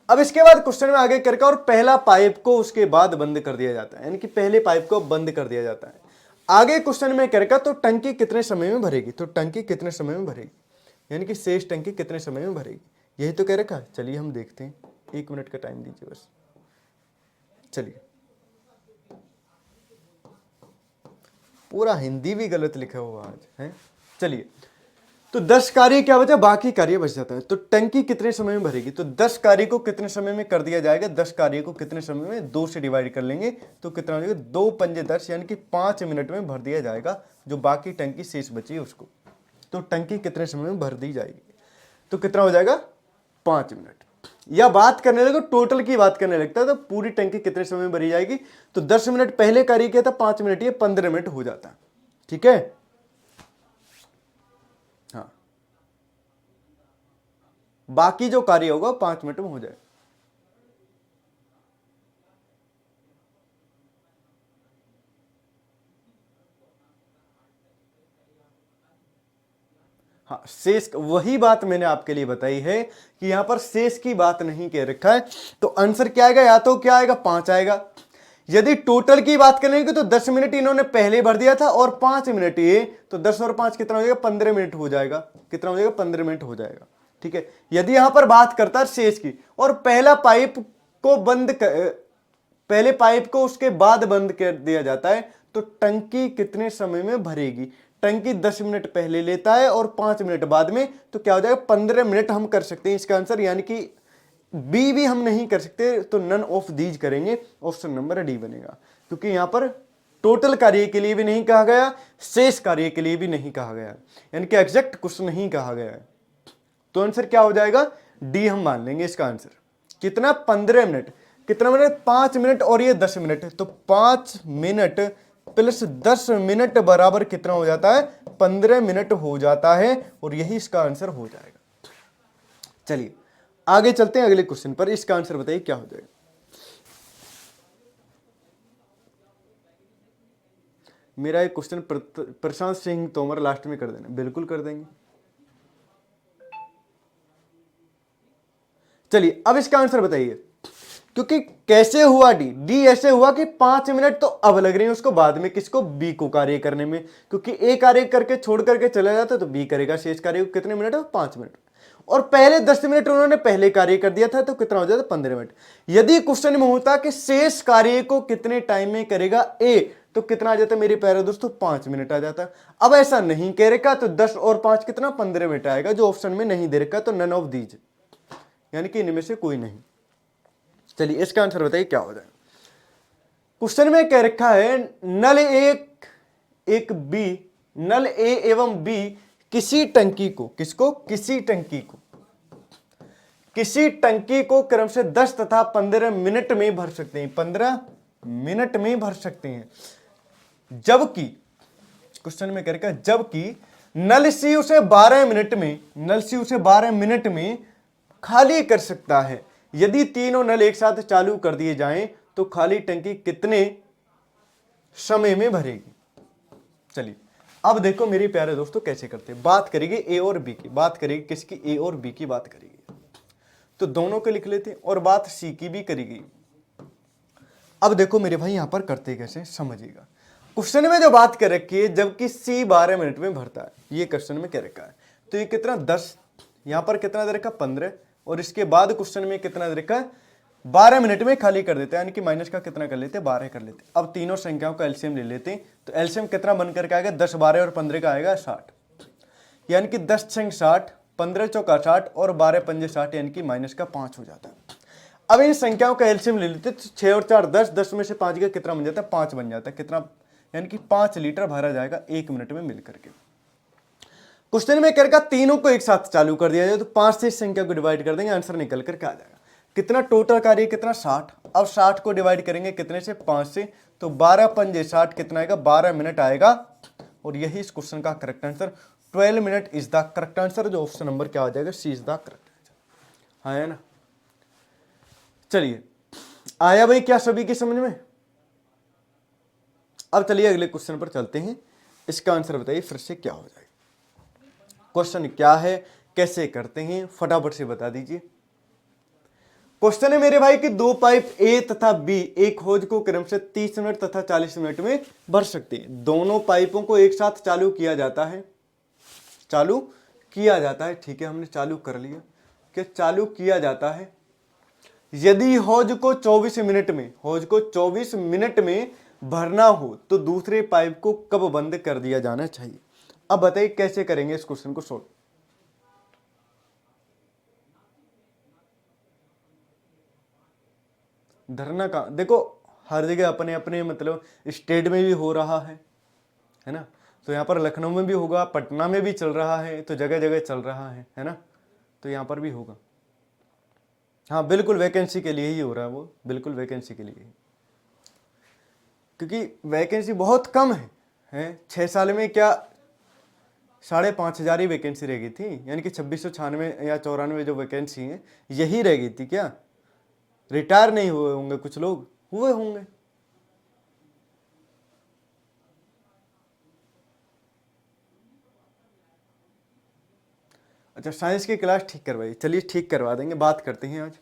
अब इसके बाद क्वेश्चन में आगे करके और पहला पाइप को उसके बाद बंद कर दिया जाता है, यानी कि पहले पाइप को बंद कर दिया जाता है। आगे क्वेश्चन में करके तो टंकी कितने समय में भरेगी? तो टंकी कितने समय में भरेगी, यानी कि शेष टंकी कितने समय में भरेगी, यही तो कह रखा है। चलिए हम देखते हैं, 1 मिनट का टाइम दीजिए बस। चलिए पूरा हिंदी भी गलत लिखा हुआ आज है। चलिए, तो 10 कार्य क्या बचा, बाकी कार्य बच जाता है। तो टंकी कितने समय में भरेगी, तो 10 कार्य को कितने समय में कर दिया जाएगा, 10 कार्य को कितने समय में 2 से डिवाइड कर लेंगे तो कितना हो जाएगा, 2 पंजे 10 यानी कि 5 मिनट में भर दिया जाएगा जो बाकी टंकी शेष बची है उसको। तो टंकी कितने समय में भर दी जाएगी, तो कितना हो जाएगा 5 मिनट। या बात करने लगो टोटल की बात करने लगता है तो पूरी टंकी कितने समय में भरी जाएगी, तो 10 मिनट पहले कार्य किया था 5 मिनट, ये 15 मिनट हो जाता है। ठीक है, हाँ, बाकी जो कार्य होगा 5 मिनट में हो जाए। हाँ, शेष, वही बात मैंने आपके लिए बताई है कि यहां पर शेष की बात नहीं कह रखा है। तो आंसर क्या आएगा, या तो क्या आएगा 5 आएगा। यदि टोटल की बात करेंगे तो 10 मिनट इन्होंने पहले भर दिया था और 5 मिनट ये, तो 10 और 5 कितना हो जाएगा, 15 मिनट हो जाएगा। कितना हो जाएगा, 15 मिनट हो जाएगा। ठीक है, यदि यहां पर बात करता है शेष की और पहला पाइप को पहले पाइप को उसके बाद बंद कर दिया जाता है तो टंकी कितने समय में भरेगी, टंकी 10 मिनट पहले लेता है और 5 मिनट बाद में, तो क्या हो जाएगा 15 मिनट हम कर सकते हैं इसका आंसर, यानी कि बी भी हम नहीं कर सकते तो नन ऑफ दीज करेंगे, ऑप्शन नंबर डी बनेगा। क्योंकि यहां पर टोटल कार्य के लिए भी नहीं कहा गया, शेष कार्य के लिए भी नहीं कहा गया, यानी कि एग्जैक्ट कुछ नहीं कहा गया है। तो आंसर क्या हो जाएगा, डी हम मान लेंगे इसका आंसर। कितना, 15 मिनट, कितना मिनट, 5 मिनट और ये 10 मिनट, तो 5 मिनट प्लस 10 मिनट बराबर कितना हो जाता है, 15 मिनट हो जाता है और यही इसका आंसर हो जाएगा। चलिए आगे चलते हैं अगले क्वेश्चन पर, इसका आंसर बताइए क्या हो जाएगा। मेरा एक क्वेश्चन प्रशांत सिंह तोमर लास्ट में कर देना, बिल्कुल कर देंगे। चलिए अब इसका आंसर बताइए, क्योंकि कैसे हुआ डी, डी ऐसे हुआ कि 5 मिनट तो अब लग रही है उसको बाद में, किसको, बी को कार्य करने में, क्योंकि ए कार्य करके छोड़ करके चला जाता तो बी करेगा शेष कार्य को कितने मिनट, 5 मिनट। और पहले 10 मिनट उन्होंने पहले कार्य कर दिया था तो कितना हो जाता, 15 मिनट। यदि क्वेश्चन में होता कि शेष कार्य को कितने टाइम में करेगा ए, तो कितना आ जाता मेरे प्यारे दोस्तों, 5 मिनट आ जाता। अब ऐसा नहीं कह रखा तो 10 और 5 कितना, 15 मिनट आएगा, जो ऑप्शन में नहीं दे रखा, तो नन ऑफ दीज, यानी कि इनमें से कोई नहीं। चलिए इसका आंसर बताइए क्या हो जाएगा। क्वेश्चन में कह रखा है नल एक बी, नल ए एवं बी किसी टंकी को, किसको, किसी टंकी को क्रम से 10 तथा 15 मिनट में भर सकते हैं, 15 मिनट में भर सकते हैं। जबकि क्वेश्चन में कह रखा है जबकि नल सी उसे 12 मिनट में, नल सी उसे 12 मिनट में खाली कर सकता है। यदि तीनों नल एक साथ चालू कर दिए जाएं तो खाली टंकी कितने समय में भरेगी। चलिए अब देखो मेरे प्यारे दोस्तों कैसे करते हैं, बात करेंगे ए और बी की, बात करेंगे किसकी, ए और बी की बात करेंगे, तो दोनों को लिख लेते और बात सी की भी करेगी। अब देखो मेरे भाई यहां पर करते कैसे समझिएगा। क्वेश्चन में जो बात कर रखी है जबकि सी 12 मिनट में भरता है, ये क्वेश्चन में कह रखा है, तो ये कितना 10, यहां पर कितना दे रखा 15, और इसके बाद क्वेश्चन में कितना दे रखा है 12 मिनट में खाली कर देते हैं, यानी कि माइनस का कितना कर लेते हैं, 12 कर लेते हैं। अब तीनों संख्याओं का एलसीएम ले लेते हैं, तो एलसीएम कितना बन करके आएगा, 10 12 और 15 का आएगा 60, यानी कि 10 छंग 60, 15 चौका 60 और 12 पंजे 60, यानी कि माइनस का 5 हो जाता है। अब इन संख्याओं का एलसीएम ले लेते, तो 6 और 4 10, 10 में से 5 का कितना बन जाता है, 5 बन जाता है, कितना, यानी कि 5 लीटर भरा जाएगा 1 मिनट में मिलकर के। क्वेश्चन में करेगा तीनों को एक साथ चालू कर दिया जाए तो 5 से इस संख्या को डिवाइड कर देंगे, आंसर निकल करके आ जाएगा। कितना टोटल कार्य, कितना 60। अब 60 को डिवाइड करेंगे कितने से, 5 से, तो 12 पंजे 60 कितना आएगा, 12 मिनट आएगा। और यही इस क्वेश्चन का correct answer, 12 minute is the correct answer, जो ऑप्शन नंबर क्या हो जाएगा, सी इज द करेक्ट आंसर। हाँ है ना। चलिए आया भाई क्या सभी की समझ में। अब चलिए अगले क्वेश्चन पर चलते हैं, इसका आंसर बताइए फिर से क्या हो जाएगा। क्वेश्चन क्या है, कैसे करते हैं, फटाफट से बता दीजिए। क्वेश्चन है मेरे भाई कि दो पाइप ए तथा बी एक होज को क्रम से 30 मिनट तथा 40 मिनट में भर सकते हैं। दोनों पाइपों को एक साथ चालू किया जाता है, चालू किया जाता है, ठीक है हमने चालू कर लिया, कि चालू किया जाता है। यदि हौज को 24 मिनट में, हौज को 24 मिनट में भरना हो तो दूसरे पाइप को कब बंद कर दिया जाना चाहिए। अब बताइए कैसे करेंगे इस क्वेश्चन को सोल्व। धरना का देखो हर जगह अपने अपने मतलब स्टेट में भी हो रहा है ना। तो यहाँ पर लखनऊ में भी होगा, पटना में भी चल रहा है, तो जगह जगह चल रहा है ना। तो यहाँ पर भी होगा। हाँ बिल्कुल वैकेंसी के लिए ही हो रहा है वो, बिल्कुल वैकेंसी के लिए ही, क्योंकि वैकेंसी बहुत कम है 6 साल में क्या 5,500 ही वैकेंसी रह गई थी, यानी कि 2696 या 94 जो वैकेंसी है यही रह गई थी। क्या रिटायर नहीं हुए होंगे कुछ लोग, हुए होंगे। अच्छा साइंस की क्लास ठीक करवाई, चलिए ठीक करवा देंगे, बात करते हैं आज।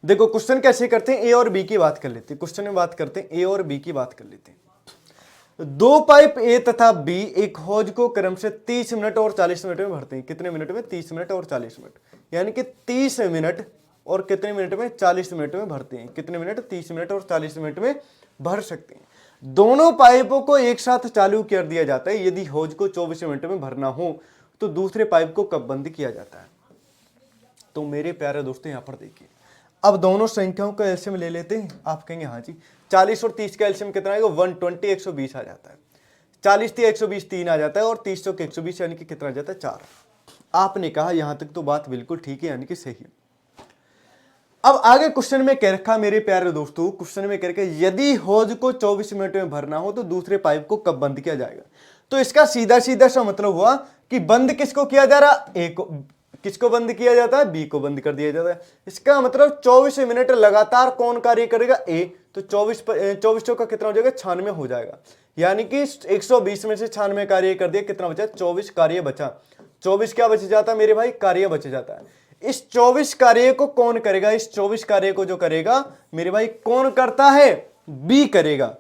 देखो क्वेश्चन कैसे करते हैं, ए और बी की बात कर लेते हैं। क्वेश्चन में बात करते हैं ए और बी की बात कर लेते हैं। दो पाइप ए तथा बी एक हौज को क्रम से 30 मिनट और 40 मिनट में भरते हैं। कितने मिनट में? 30 मिनट और 40 मिनट, यानी कि 30 मिनट और कितने मिनट में? 40 मिनट में भरते हैं। कितने मिनट? 30 मिनट और 40 मिनट में भर सकते हैं। दोनों पाइपों को एक साथ चालू कर दिया जाता है। यदि हौज को 24 मिनट में भरना हो तो दूसरे पाइप को कब बंद किया जाता है? तो मेरे प्यारे दोस्तों यहां पर देखिए, अब दोनों संख्याओं का एलसीएम ले लेते हैं। आप कहेंगे हाँ जी 40 और 30 का एलसीएम कितना आएगा? 120 120 आ जाता है। 40 थी 120 3 आ जाता है, और 30 के 120 यानी कि कितना आ जाता है? 4। आपने कहा यहां तक तो बात बिल्कुल ठीक है, यानी कि सही है। अब आगे क्वेश्चन में कह रखा मेरे प्यारे दोस्तों, क्वेश्चन में कह रखा यदि हौज को 24 मिनट में भरना हो तो दूसरे पाइप को कब बंद किया जाएगा। तो इसका सीधा सीधा सा मतलब हुआ कि बंद किसको किया जा रहा? ए को। किसको बंद किया जाता है? बी को बंद कर दिया जाता है। इसका मतलब 24 मिनट लगातार कौन कार्य करेगा? ए। तो 24 का कितना हो जाएगा? 96 हो जाएगा, यानी कि 120 में से 96 कार्य कर दिया, कितना बचा? 24 कार्य बचा। 24 क्या बच जाता है मेरे भाई? कार्य बच जाता है। इस 24 कार्य को कौन करेगा? इस 24 कार्य को जो करेगा मेरे भाई कौन करता है? बी करेगा।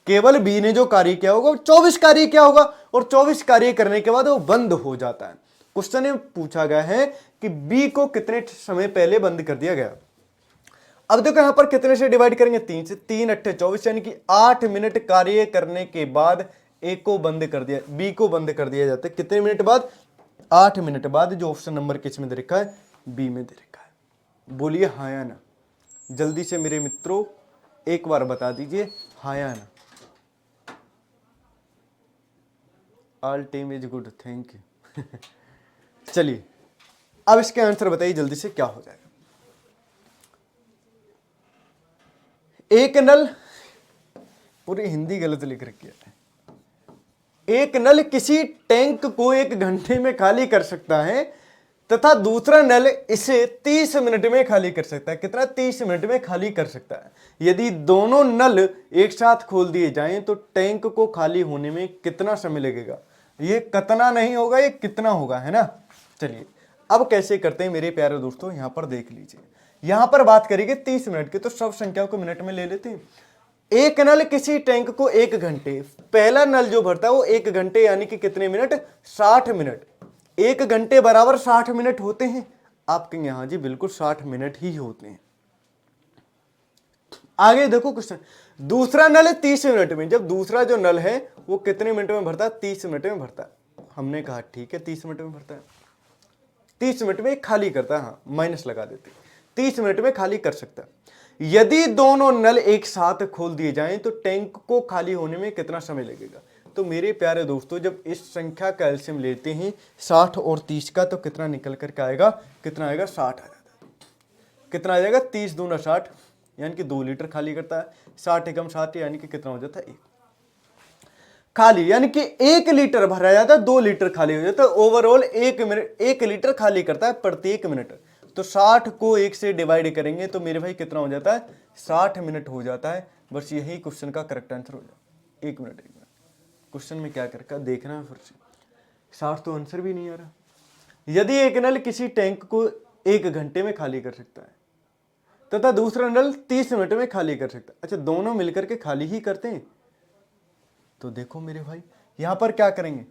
केवल बी ने जो कार्य किया होगा 24 कार्य क्या होगा, और 24 कार्य करने के बाद वो बंद हो जाता है। क्वेश्चन में पूछा गया है कि बी को कितने समय पहले बंद कर दिया गया। अब देखो यहां पर कितने से डिवाइड करेंगे? 3 से। 3 8 24, यानी कि 8 मिनट कार्य करने के बाद ए को बंद कर दिया, बी को बंद कर दिया जाता है। कितने मिनट बाद? 8 मिनट बाद। जो ऑप्शन नंबर किस में दे रखा है? बी में दे रखा है। बोलिए हाँ या ना, जल्दी से मेरे मित्रों एक बार बता दीजिए हाँ या ना। All team is good, thank you. चलिए अब इसके आंसर बताइए जल्दी से क्या हो जाएगा। एक नल, पूरी हिंदी गलत लिख रखी है। एक नल किसी टैंक को 1 घंटे में खाली कर सकता है तथा दूसरा नल इसे 30 मिनट में खाली कर सकता है। कितना? 30 मिनट में खाली कर सकता है। यदि दोनों नल एक साथ खोल दिए जाएं तो टैंक को खाली होने में कितना समय लगेगा? ये कितना नहीं होगा, ये कितना होगा, है ना। चलिए अब कैसे करते हैं मेरे प्यारे दोस्तों, यहां पर देख लीजिए। यहां पर बात करेंगे 30 मिनट की, तो सब संख्याओं को मिनट में ले लेते हैं। एक नल किसी टैंक को 1 घंटे, पहला नल जो भरता है वो 1 घंटे, यानी कि कितने मिनट? 60 मिनट। 1 घंटे बराबर 60 मिनट होते हैं। आप कहेंगे हाँ जी बिल्कुल 60 मिनट ही होते हैं। आगे देखो क्वेश्चन, दूसरा नल 30 मिनट में। जब दूसरा जो नल है वो कितने मिनट में भरता है? 30 मिनट में भरता है। हमने कहा ठीक है 30 मिनट में भरता है, 30 मिनट में खाली करता है। हाँ माइनस लगा देते, 30 मिनट में खाली कर सकता है। यदि दोनों नल एक साथ खोल दिए जाएं तो टैंक को खाली होने में कितना समय लगेगा? तो मेरे प्यारे दोस्तों जब इस संख्या का एलसीएम लेते हैं 60 और 30 का, तो कितना निकल करके आएगा? कितना आएगा? 60 आ जाता है। कितना आ जाएगा? 30 दूना 60, यानी कि 2 लीटर खाली करता है। 60 एकम 60, यानी कि कितना हो जाता है? 1 खाली, यानी कि 1 लीटर भरा जाता है, 2 लीटर खाली हो जाता है। ओवरऑल 1 लीटर खाली करता है प्रत्येक मिनट। तो 60 को 1 से डिवाइड करेंगे तो मेरे भाई कितना हो जाता है? 60 मिनट हो जाता है। बस यही क्वेश्चन का करेक्ट आंसर हो जाए। 1 मिनट क्वेश्चन में क्या करके देखना है फिर से। 60 तो आंसर भी नहीं आ रहा। यदि एक नल किसी टैंक को 1 घंटे में खाली कर सकता है तथा दूसरा नल 30 मिनट में खाली कर सकता है, अच्छा दोनों मिलकर के खाली ही करते हैं, तो देखो मेरे भाई यहां पर क्या करेंगे,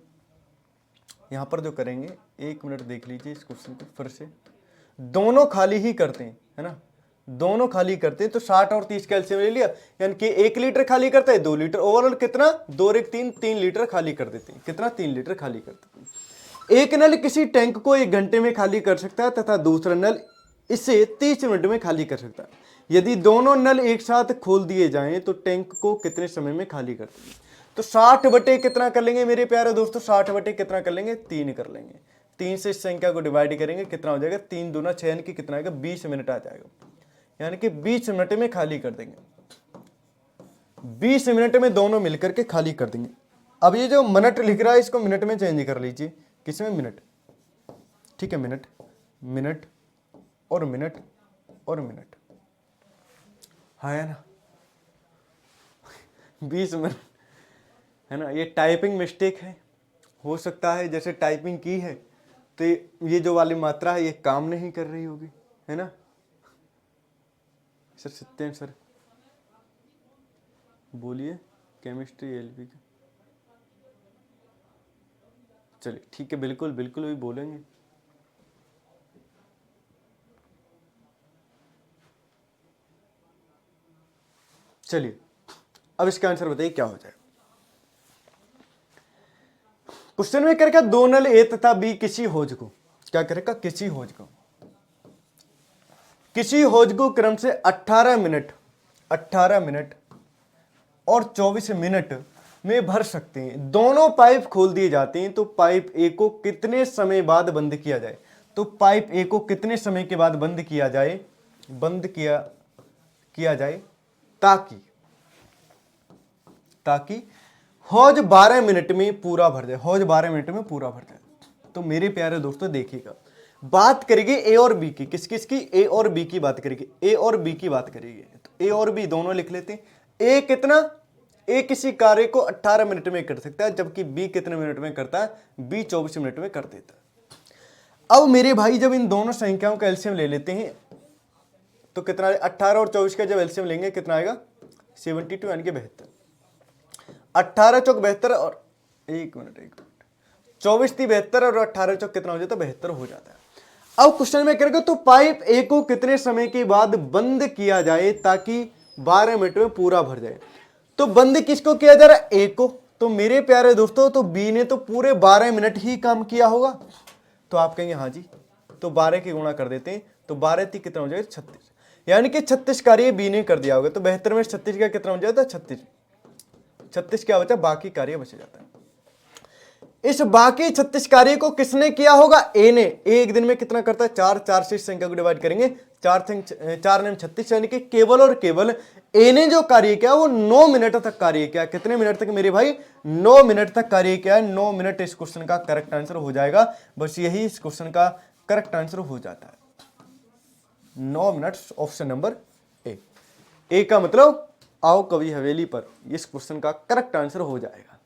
यहां पर जो करेंगे 1 मिनट देख लीजिए इस क्वेश्चन को फिर से। दोनों खाली ही करते हैं, है ना। दोनों खाली करते हैं तो 60 और 30 का एलसीएम ले लिया, यानी कि 1 लीटर खाली करता है 2 लीटर, ओवरऑल कितना 2 और 1 3, 3 लीटर खाली कर देते हैं। कितना 3 लीटर खाली कर देते हैं। एक नल किसी टैंक को 1 घंटे में खाली कर सकता है तथा दूसरा नल इसे 30 मिनट में खाली कर सकता है। यदि दोनों नल एक साथ खोल दिए जाएं तो टैंक को कितने समय में खाली कर देंगे। तो 60 बटे कितना कर लेंगे मेरे प्यारे दोस्तों, 60 बटे कितना कर लेंगे 3 कर लेंगे। 3 से इस संख्या को डिवाइड करेंगे, कितना हो जाएगा 3 दूना 6, यानी कि कितना आएगा 20 मिनट आ जाएगा, यानी कि 20 मिनट में खाली कर देंगे। 20 मिनट में दोनों मिलकर के खाली कर देंगे। अब ये जो मिनट लिख रहा है इसको मिनट में चेंज कर लीजिए, किसमें मिनट, ठीक है, मिनट मिनट और मिनट और मिनट, है ना 20 मिनट, है ना। ये टाइपिंग मिस्टेक है, हो सकता है जैसे टाइपिंग की है तो ये जो वाली मात्रा है ये काम नहीं कर रही होगी, है ना। सर सत्येंद्र सर बोलिए, केमिस्ट्री एलपी का, चलिए ठीक है, बिल्कुल बिल्कुल भी बोलेंगे। चलिए अब इसका आंसर बताइए क्या हो जाएगा। क्वेश्चन में करेगा दो नल ए तथा बी किसी होज को, क्या करेगा किसी होज को, किसी होज को क्रम से 18 मिनट और 24 मिनट में भर सकते हैं। दोनों पाइप खोल दिए जाते हैं तो पाइप ए को कितने समय बाद बंद किया जाए। तो पाइप ए को कितने समय के बाद बंद किया जाए, किया जाए ताकि हौज 12 मिनट में पूरा भर जाए, हौज 12 मिनट में पूरा भर जाए। तो मेरे प्यारे दोस्तों देखिएगा, बात करेंगे ए और बी की, किस किस की, ए और बी की बात करेंगे, ए और बी की बात करेंगे। तो ए और बी दोनों लिख लेते हैं। ए कितना, ए किसी कार्य को 18 मिनट में कर सकता है, जबकि बी कितने मिनट में करता है, बी 24 मिनट में कर देता है। अब मेरे भाई जब इन दोनों संख्याओं का एलसीएम ले लेते हैं तो कितना, 18 और 24 का जब एलसीएम लेंगे कितना आएगा 72, यानी कि 72। 18 चौक 72 और 1 मिनट 24 थी 72 और 18 चौक कितना हो जाता है 72 हो जाता है। अब क्वेश्चन में करेगा तो पाइप ए को कितने समय के बाद बंद किया जाए ताकि 12 मिनट में पूरा भर जाए। तो बंद किसको किया जा रहा है, ए को। तो मेरे प्यारे दोस्तों तो बी ने तो पूरे 12 मिनट ही काम किया होगा। तो आप कहेंगे हाँ जी, तो 12 की गुणा कर देते हैं, तो 12 थी कितना हो जाएगा 36, यानी कि 36 कार्य बी ने कर दिया होगा। तो 72 में 36 का कितना हो जाता है 36 क्या बचा, बाकी कार्य बच जाता है। इस बाकी 36 कार्य को किसने किया होगा, ए ने। ए एक दिन में कितना करता है 4 से इस संख्या को डिवाइड करेंगे, 4 ने 36, यानी कि केवल और केवल ए ने जो कार्य किया वो 9 मिनट तक कार्य किया। कितने मिनट तक मेरे भाई, 9 मिनट तक कार्य किया। 9 मिनट इस क्वेश्चन का करेक्ट आंसर हो जाएगा। बस यही इस क्वेश्चन का करेक्ट आंसर हो जाता है, 9 मिनट, ऑप्शन नंबर ए का मतलब आओ कभी हवेली पर, इस क्वेश्चन का करेक्ट आंसर हो जाएगा।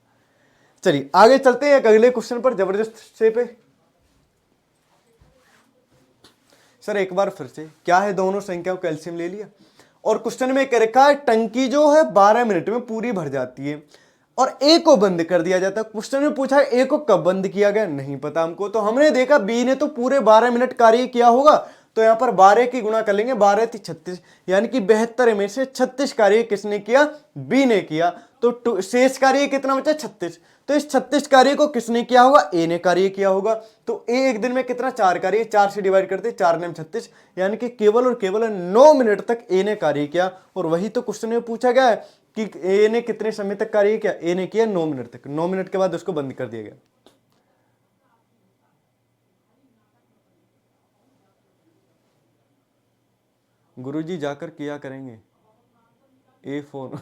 चलिए आगे चलते हैं अगले क्वेश्चन पर जबरदस्त से पे। सर एक बार फिर से, क्या है, दोनों संख्याओं का एलसीएम ले लिया और क्वेश्चन में क्या रखा है, टंकी जो है 12 मिनट में पूरी भर जाती है और ए को बंद कर दिया जाता है। क्वेश्चन में पूछा है ए को कब बंद किया गया, नहीं पता हमको। तो हमने देखा बी ने तो पूरे 12 मिनट कार्य किया होगा, तो यहां पर 12 की गुणा कर लेंगे, 12 थी 36, यानी कि 72 में से 36 कार्य किसने किया, बी ने किया। तो शेष कार्य कितना बचा 36। तो इस 36 कार्य को किसने किया होगा, ए ने कार्य किया होगा। तो ए एक दिन में कितना 4 कार्य, 4 से डिवाइड करते 4 ने 36, यानी कि केवल और केवल 9 मिनट तक ए ने कार्य किया। और वही तो क्वेश्चन में पूछा गया है कि ए ने कितने समय तक कार्य किया, ए ने किया 9 मिनट तक। 9 मिनट के बाद उसको बंद कर दिया गया। गुरुजी जाकर किया करेंगे ए फोन।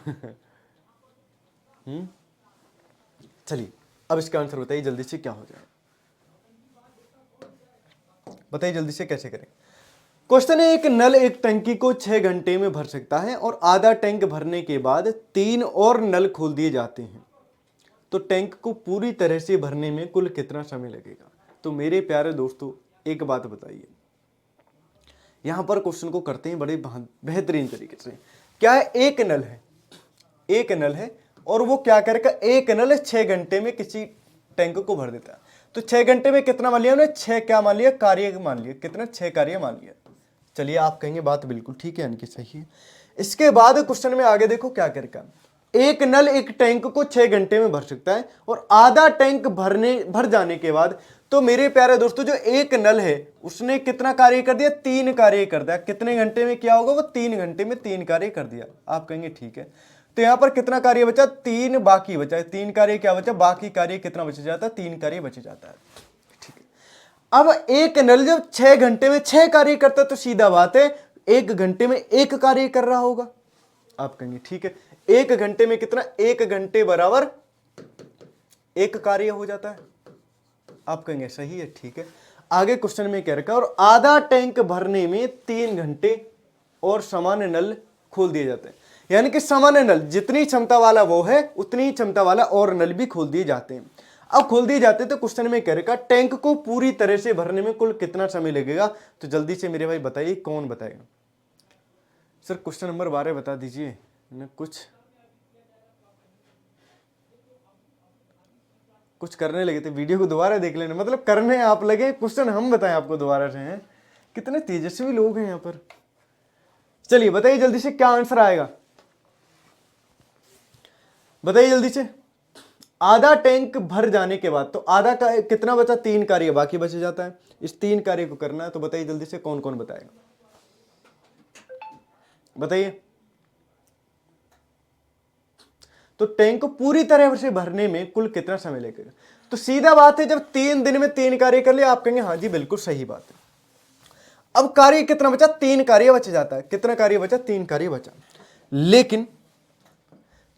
चलिए अब इसका आंसर बताइए जल्दी से, क्या हो जाएगा बताइए जल्दी से, कैसे करें। क्वेश्चन है, एक नल एक टंकी को 6 घंटे में भर सकता है और आधा टैंक भरने के बाद 3 और नल खोल दिए जाते हैं, तो टैंक को पूरी तरह से भरने में कुल कितना समय लगेगा। तो मेरे प्यारे दोस्तों एक बात बताइए, यहां पर क्वेश्चन को करते हैं बड़े बेहतरीन तरीके से। क्या है, एक नल है और वो क्या करेगा, एक नल 6 घंटे में किसी टैंक को भर देता है। तो 6 घंटे में कितना मान लिया उन्होंने, 6 क्या मान लिया, कार्य मान लिया, कितना 6 कार्य मान लिया। चलिए आप कहेंगे बात बिल्कुल ठीक है, यानी कि सही है। इसके बाद क्वेश्चन में आगे देखो क्या करेगा। एक नल एक टैंक को 6 घंटे में भर सकता है और आधा टैंक भर जाने के बाद, तो मेरे प्यारे दोस्तों जो एक नल है उसने कितना कार्य कर दिया, 3 कार्य कर दिया। कितने घंटे में क्या होगा, वो 3 घंटे में 3 कार्य कर दिया। आप कहेंगे ठीक है, तो यहां पर कितना कार्य बचा, 3 बाकी बचा है। 3 कार्य क्या बचा, बाकी कार्य कितना बच जाता है, 3 कार्य बच जाता है। ठीक है, अब एक नल जब 6 घंटे में 6 कार्य करता है तो सीधा बात है 1 घंटे में 1 कार्य कर रहा होगा। आप कहेंगे ठीक है, 1 घंटे में कितना, 1 घंटे बराबर 1 कार्य हो जाता है। आप कहेंगे सही है, ठीक है। आगे क्वेश्चन में क्या रखा, और आधा टैंक भरने में 3 घंटे और सामान्य नल खोल दिए जाते हैं। यानी कि सामान्य नल जितनी क्षमता वाला वो है उतनी ही क्षमता वाला और नल भी खोल दिए जाते हैं। अब खोल दिए जाते हैं तो क्वेश्चन में क्या रखा, टैंक को पूरी तरह से भरने में कुल कितना समय लगेगा। तो जल्दी से मेरे भाई बताइए, कौन बताएगा। सर क्वेश्चन नंबर 12 बता दीजिए ना, कुछ करने लगे थे, वीडियो को दोबारा देख लेना, मतलब करने आप लगे, क्वेश्चन हम बताएं आपको दोबारा से। हैं कितने तेजस्वी लोग हैं यहाँ पर। चलिए बताइए जल्दी से क्या आंसर आएगा, बताइए जल्दी से। आधा टैंक भर जाने के बाद तो आधा का कितना बचा, 3 कार्य बाकी बच जाता है। इस 3 कार्य को करना है, तो बताइए जल्दी से कौन कौन बताएगा, बताइए। तो टैंक को पूरी तरह से भरने में कुल कितना समय लगेगा। तो सीधा बात है, जब 3 दिन में 3 कार्य कर लिया, आप कहेंगे हाँ जी बिल्कुल सही बात है। अब कार्य कितना बचा, 3 कार्य बच जाता है। कितना कार्य बचा, 3 कार्य बचा। लेकिन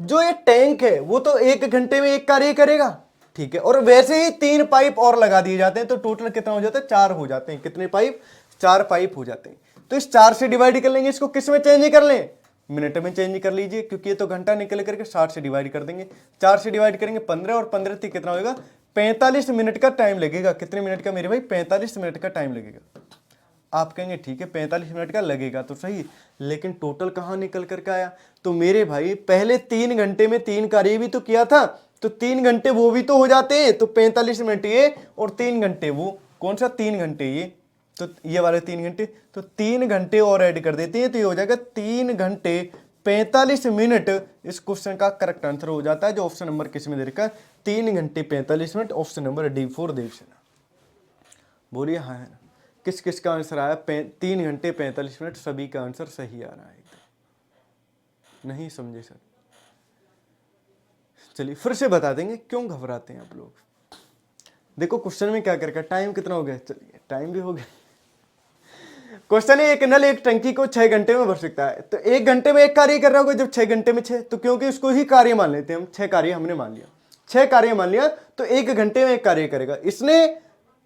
जो ये टैंक है वो तो 1 घंटे में 1 कार्य करेगा, ठीक है। और वैसे ही 3 पाइप और लगा दिए जाते हैं, तो टोटल कितना हो जाता है, 4 हो जाते हैं। कितने पाइप, 4 पाइप हो जाते हैं। तो इस 4 से डिवाइड कर लेंगे, इसको किस में चेंज कर लें, मिनट में चेंज कर लीजिए, क्योंकि ये तो घंटा निकल करके 60 से डिवाइड कर देंगे। 4 से डिवाइड करेंगे 15, और 15 से कितना होगा, 45 मिनट का टाइम लगेगा। कितने मिनट का मेरे भाई, 45 मिनट का टाइम लगेगा। आप कहेंगे ठीक है 45 मिनट का लगेगा तो सही, लेकिन टोटल कहाँ निकल करके आया। तो मेरे भाई पहले 3 घंटे में 3 कार्य भी तो किया था, तो 3 घंटे वो भी तो हो जाते हैं। तो 45 मिनट ये और 3 घंटे वो, कौन सा 3 घंटे ये, तो ये वाले 3 घंटे, तो 3 घंटे और ऐड कर देते हैं, तो ये हो जाएगा 3 घंटे 45 मिनट। इस क्वेश्चन का करेक्ट आंसर हो जाता है, जो ऑप्शन नंबर किस में दे रखा है, 3 घंटे 45 मिनट। ऑप्शन नंबर D4 देख लेना। बोलिए हाँ है ना, किस किस का आंसर आया, 3 घंटे 45 मिनट, सभी का आंसर सही आ रहा है। नहीं समझे सर, चलिए फिर से बता देंगे, क्यों घबराते हैं आप लोग। देखो क्वेश्चन में क्या करके, टाइम कितना हो गया, चलिए टाइम भी हो गया। क्वेश्चन है, एक नल एक टंकी को 6 घंटे में भर सकता है। तो 1 घंटे में 1 कार्य कर रहा होगा, जब 6 घंटे में 6, तो क्योंकि उसको ही कार्य मान लेते हैं हम, 6 कार्य हमने मान लिया, 6 कार्य मान लिया, तो 1 घंटे में 1 कार्य करेगा। इसने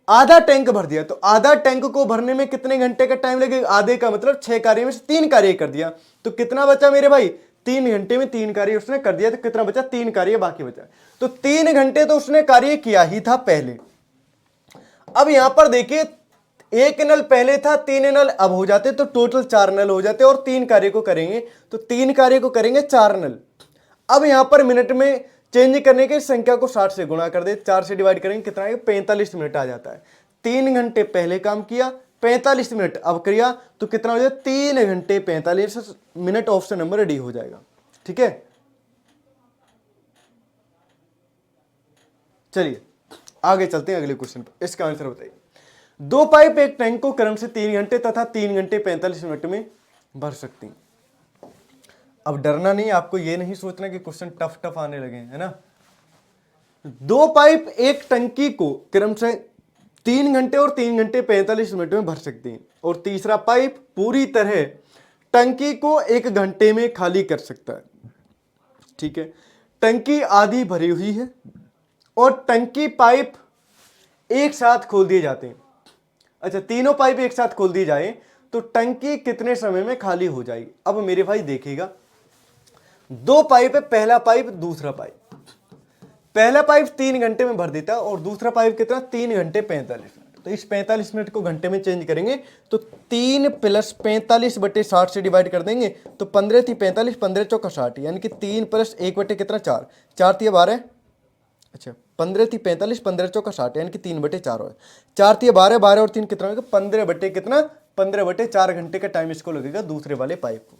आधा टैंक भर दिया, तो आधा टैंक को भरने में कितने घंटे का टाइम लगेगा, आधे का मतलब 6 कार्य में से 3 कार्य कर दिया। तो कितना बचा मेरे भाई, 3 घंटे में 3 कार्य उसने कर दिया, तो कितना बचा, 3 कार्य बाकी बचा। तो 3 घंटे तो उसने कार्य किया ही था पहले। अब यहां पर देखिए, 1 नल पहले था, 3 नल अब हो जाते, तो टोटल 4 नल हो जाते, और 3 कार्य को करेंगे, तो 3 कार्य को करेंगे 4 नल। अब यहां पर मिनट में चेंज करने की संख्या को 60 से गुणा कर दे, 4 से डिवाइड करेंगे, कितना है, 45 मिनट आ जाता है। 3 घंटे पहले काम किया, 45 मिनट अब किया, तो कितना हो जाए, 3 घंटे 45 मिनट। ऑप्शन नंबर डी हो जाएगा, ठीक है। चलिए आगे चलते हैं अगले क्वेश्चन पर, इसका आंसर बताइए। 2 पाइप एक टैंक को क्रम से 3 घंटे तथा 3 घंटे 45 मिनट में भर सकती हैं। अब डरना नहीं, आपको ये नहीं सोचना कि क्वेश्चन टफ टफ आने लगे, है ना। 2 पाइप एक टंकी को क्रम से 3 घंटे और 3 घंटे 45 मिनट में भर सकती हैं, और तीसरा पाइप पूरी तरह टंकी को 1 घंटे में खाली कर सकता है, ठीक है। टंकी आधी भरी हुई है और टंकी पाइप एक साथ खोल दिए जाते हैं। अच्छा, तीनों पाइप एक साथ खोल दिए जाए तो टंकी कितने समय में खाली हो जाएगी। अब मेरे भाई देखिएगा, 2 पाइप है, पहला पाइप दूसरा पाइप। पहला पाइप 3 घंटे में भर देता है और दूसरा पाइप कितना, 3 घंटे 45 मिनट। तो इस 45 मिनट को घंटे में चेंज करेंगे, तो 3 + 45 बटे 60 से डिवाइड कर देंगे, तो 15 थी 45, 15 चौका 60, यानी कि 3 + 1 बटे कितना, 4, 4 थी 12, अच्छा 15 थी 45, 15 चौका 60, यानी कि 3 बटे 4 हो, 4 थी 12, 12 और 3 कितना होगा, 15 बटे कितना, 15/4 घंटे का टाइम इसको लगेगा दूसरे वाले पाइप को।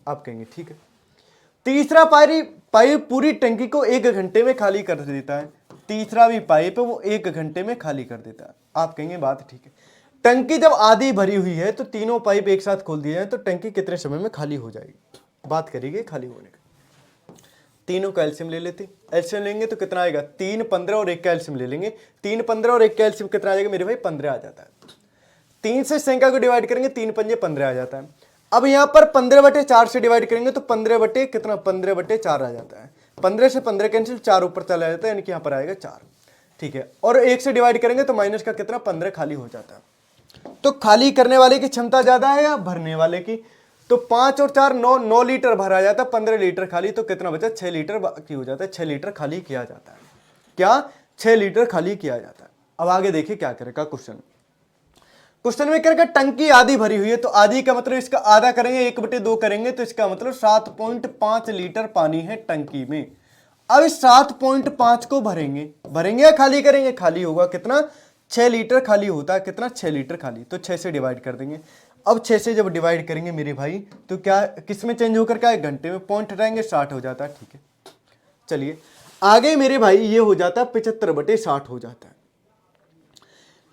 आप कहेंगे ठीक है। तीसरा पाइप पूरी टंकी को 1 घंटे में खाली कर देता है। तीसरा भी पाइप है वो 1 घंटे में खाली कर देता है। आप कहेंगे बात ठीक है, टंकी जब आधी भरी हुई है तो तीनों पाइप एक साथ खोल दिए जाए तो टंकी कितने समय में खाली हो जाएगी? बात करेंगे खाली होने का। तीनों का एलसीएम ले लेते, एलसीएम लेंगे तो कितना आएगा? 3, 15 और 1 का एलसीएम ले लेंगे। 3, 15 और 1 का एलसीएम कितना आ जाएगा मेरे भाई? 15 आ जाता है। 3 से संख्या को डिवाइड करेंगे, 3 पंजे 15 आ जाता है। अब यहाँ पर 15/4 से डिवाइड करेंगे तो 15/4 आ जाता है। 15 से 15 कैंसिल, 4 ऊपर चला जाता है, यानी कि यहाँ पर आएगा 4। ठीक है, और 1 से डिवाइड करेंगे तो माइनस का कितना? 15 खाली हो जाता है। तो खाली करने वाले की क्षमता ज्यादा है या भरने वाले की? तो 5 और 4 9 लीटर भरा जाता है, 15 लीटर खाली, तो कितना बचा? 6 लीटर बाकी हो जाता है। 6 लीटर खाली किया जाता है। क्या? 6 लीटर खाली किया जाता है। अब आगे देखिए क्या करेगा क्वेश्चन में करेगा टंकी आधी भरी हुई है, तो आधी का मतलब इसका आधा करेंगे, 1/2 करेंगे, तो इसका मतलब 7.5 लीटर पानी है टंकी में। अब इस 7.5 को भरेंगे या खाली करेंगे? खाली होगा। कितना? 6 लीटर खाली होता है। कितना? 6 लीटर खाली, तो 6 से डिवाइड कर देंगे। अब 6 से जब डिवाइड करेंगे मेरे भाई तो क्या किस में चेंज होकर क्या? 1 घंटे में पॉइंट हटाएंगे, 60 हो जाता है। ठीक है, चलिए आगे मेरे भाई ये हो जाता है 75/60 हो जाता है।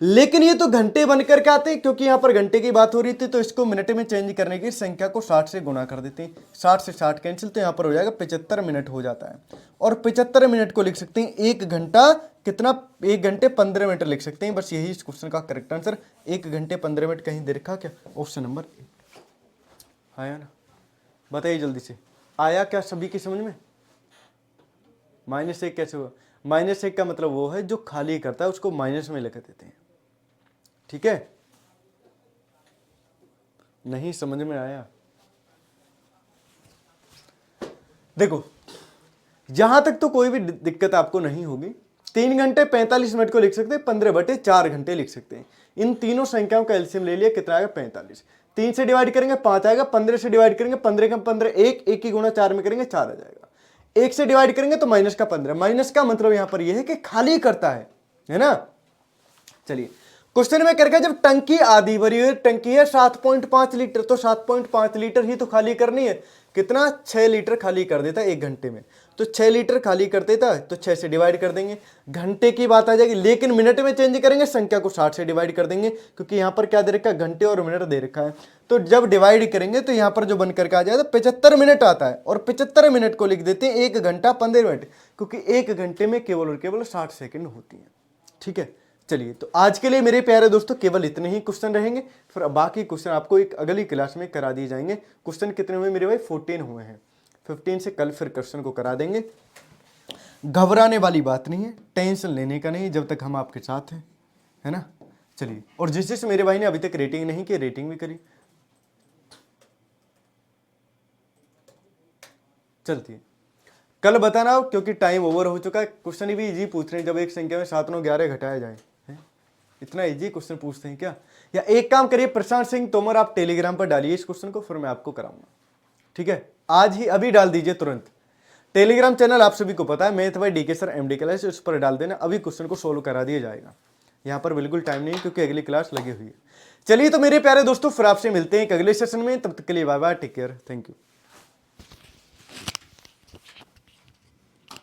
लेकिन ये तो घंटे बनकर के आते हैं, क्योंकि यहां पर घंटे की बात हो रही थी, तो इसको मिनट में चेंज करने की संख्या को 60 से गुणा कर देते हैं। 60 से 60 कैंसिल, तो यहां पर हो जाएगा 75 मिनट हो जाता है। और 75 मिनट को लिख सकते हैं 1 घंटा कितना? 1 घंटे 15 मिनट लिख सकते हैं। बस यही इस क्वेश्चन का करेक्ट आंसर। 1 घंटे 15 मिनट कहीं दे रखा क्या? ऑप्शन नंबर 8 आया ना? बताइए जल्दी से, आया क्या सभी की समझ में? -1 कैसे हुआ? -1 का मतलब वो है जो खाली करता है, उसको माइनस में लिख देते हैं। ठीक है, नहीं समझ में आया? देखो यहां तक तो कोई भी दिक्कत आपको नहीं होगी। 3 घंटे 45 मिनट को लिख सकते हैं, 15/4 घंटे लिख सकते हैं। इन तीनों संख्याओं का एलसीएम ले लिया, कितना आएगा? 45। 3 से डिवाइड करेंगे 5 आएगा, 15 से डिवाइड करेंगे 15 का 15 1 की गुणा 4 में करेंगे 4 आ जाएगा। 1 से डिवाइड करेंगे तो माइनस का 15। माइनस का मतलब यहां पर यह है कि खाली करता है ना? चलिए क्वेश्चन में करके जब टंकी आधी भरी हुई टंकी है 7.5 लीटर, तो 7.5 लीटर ही तो खाली करनी है। कितना? 6 लीटर खाली कर देता है 1 घंटे में। तो 6 लीटर खाली कर देता है, तो 6 से डिवाइड कर देंगे। घंटे की बात आ जाएगी, लेकिन मिनट में चेंज करेंगे, संख्या को 60 से डिवाइड कर देंगे, क्योंकि यहाँ पर क्या दे रखा है? घंटे और मिनट दे रखा है। तो जब डिवाइड करेंगे तो यहाँ पर जो बन करके आ जाएगा 75 मिनट आता है, और 75 मिनट को लिख देते हैं 1 घंटा 15 मिनट, क्योंकि 1 घंटे में केवल और केवल 60 सेकेंड होती है। ठीक है, चलिए तो आज के लिए मेरे प्यारे दोस्तों केवल इतने ही क्वेश्चन रहेंगे, फिर बाकी क्वेश्चन आपको एक अगली क्लास में करा दिए जाएंगे। क्वेश्चन कितने हुए मेरे भाई? 14 हुए हैं। 15 से कल फिर क्वेश्चन को करा देंगे। घबराने वाली बात नहीं है, टेंशन लेने का नहीं, जब तक हम आपके साथ हैं, है ना? चलिए, और जिस मेरे भाई ने अभी तक रेटिंग नहीं की, रेटिंग भी करी। चलती है, कल बताना, क्योंकि टाइम ओवर हो चुका है। क्वेश्चन भी इजी पूछ रहे हैं, जब एक संख्या में 7, 9, 11 घटाया जाए, है? इतना इजी क्वेश्चन पूछते हैं क्या? या एक काम करिए, प्रशांत सिंह तोमर आप टेलीग्राम पर डालिए इस क्वेश्चन को, फिर मैं आपको कराऊंगा। ठीक है, आज ही अभी डाल दीजिए तुरंत। टेलीग्राम चैनल आप सभी को पता है, math by DK sir MD class, उस पर डाल देना, अभी क्वेश्चन को सोल्व करा दिया जाएगा। यहाँ पर बिल्कुल टाइम नहीं, क्योंकि अगली क्लास लगी हुई है। चलिए तो मेरे प्यारे दोस्तों, फिर आपसे मिलते हैं एक अगले सेशन में, तब तक के लिए bye bye, take care, thank you.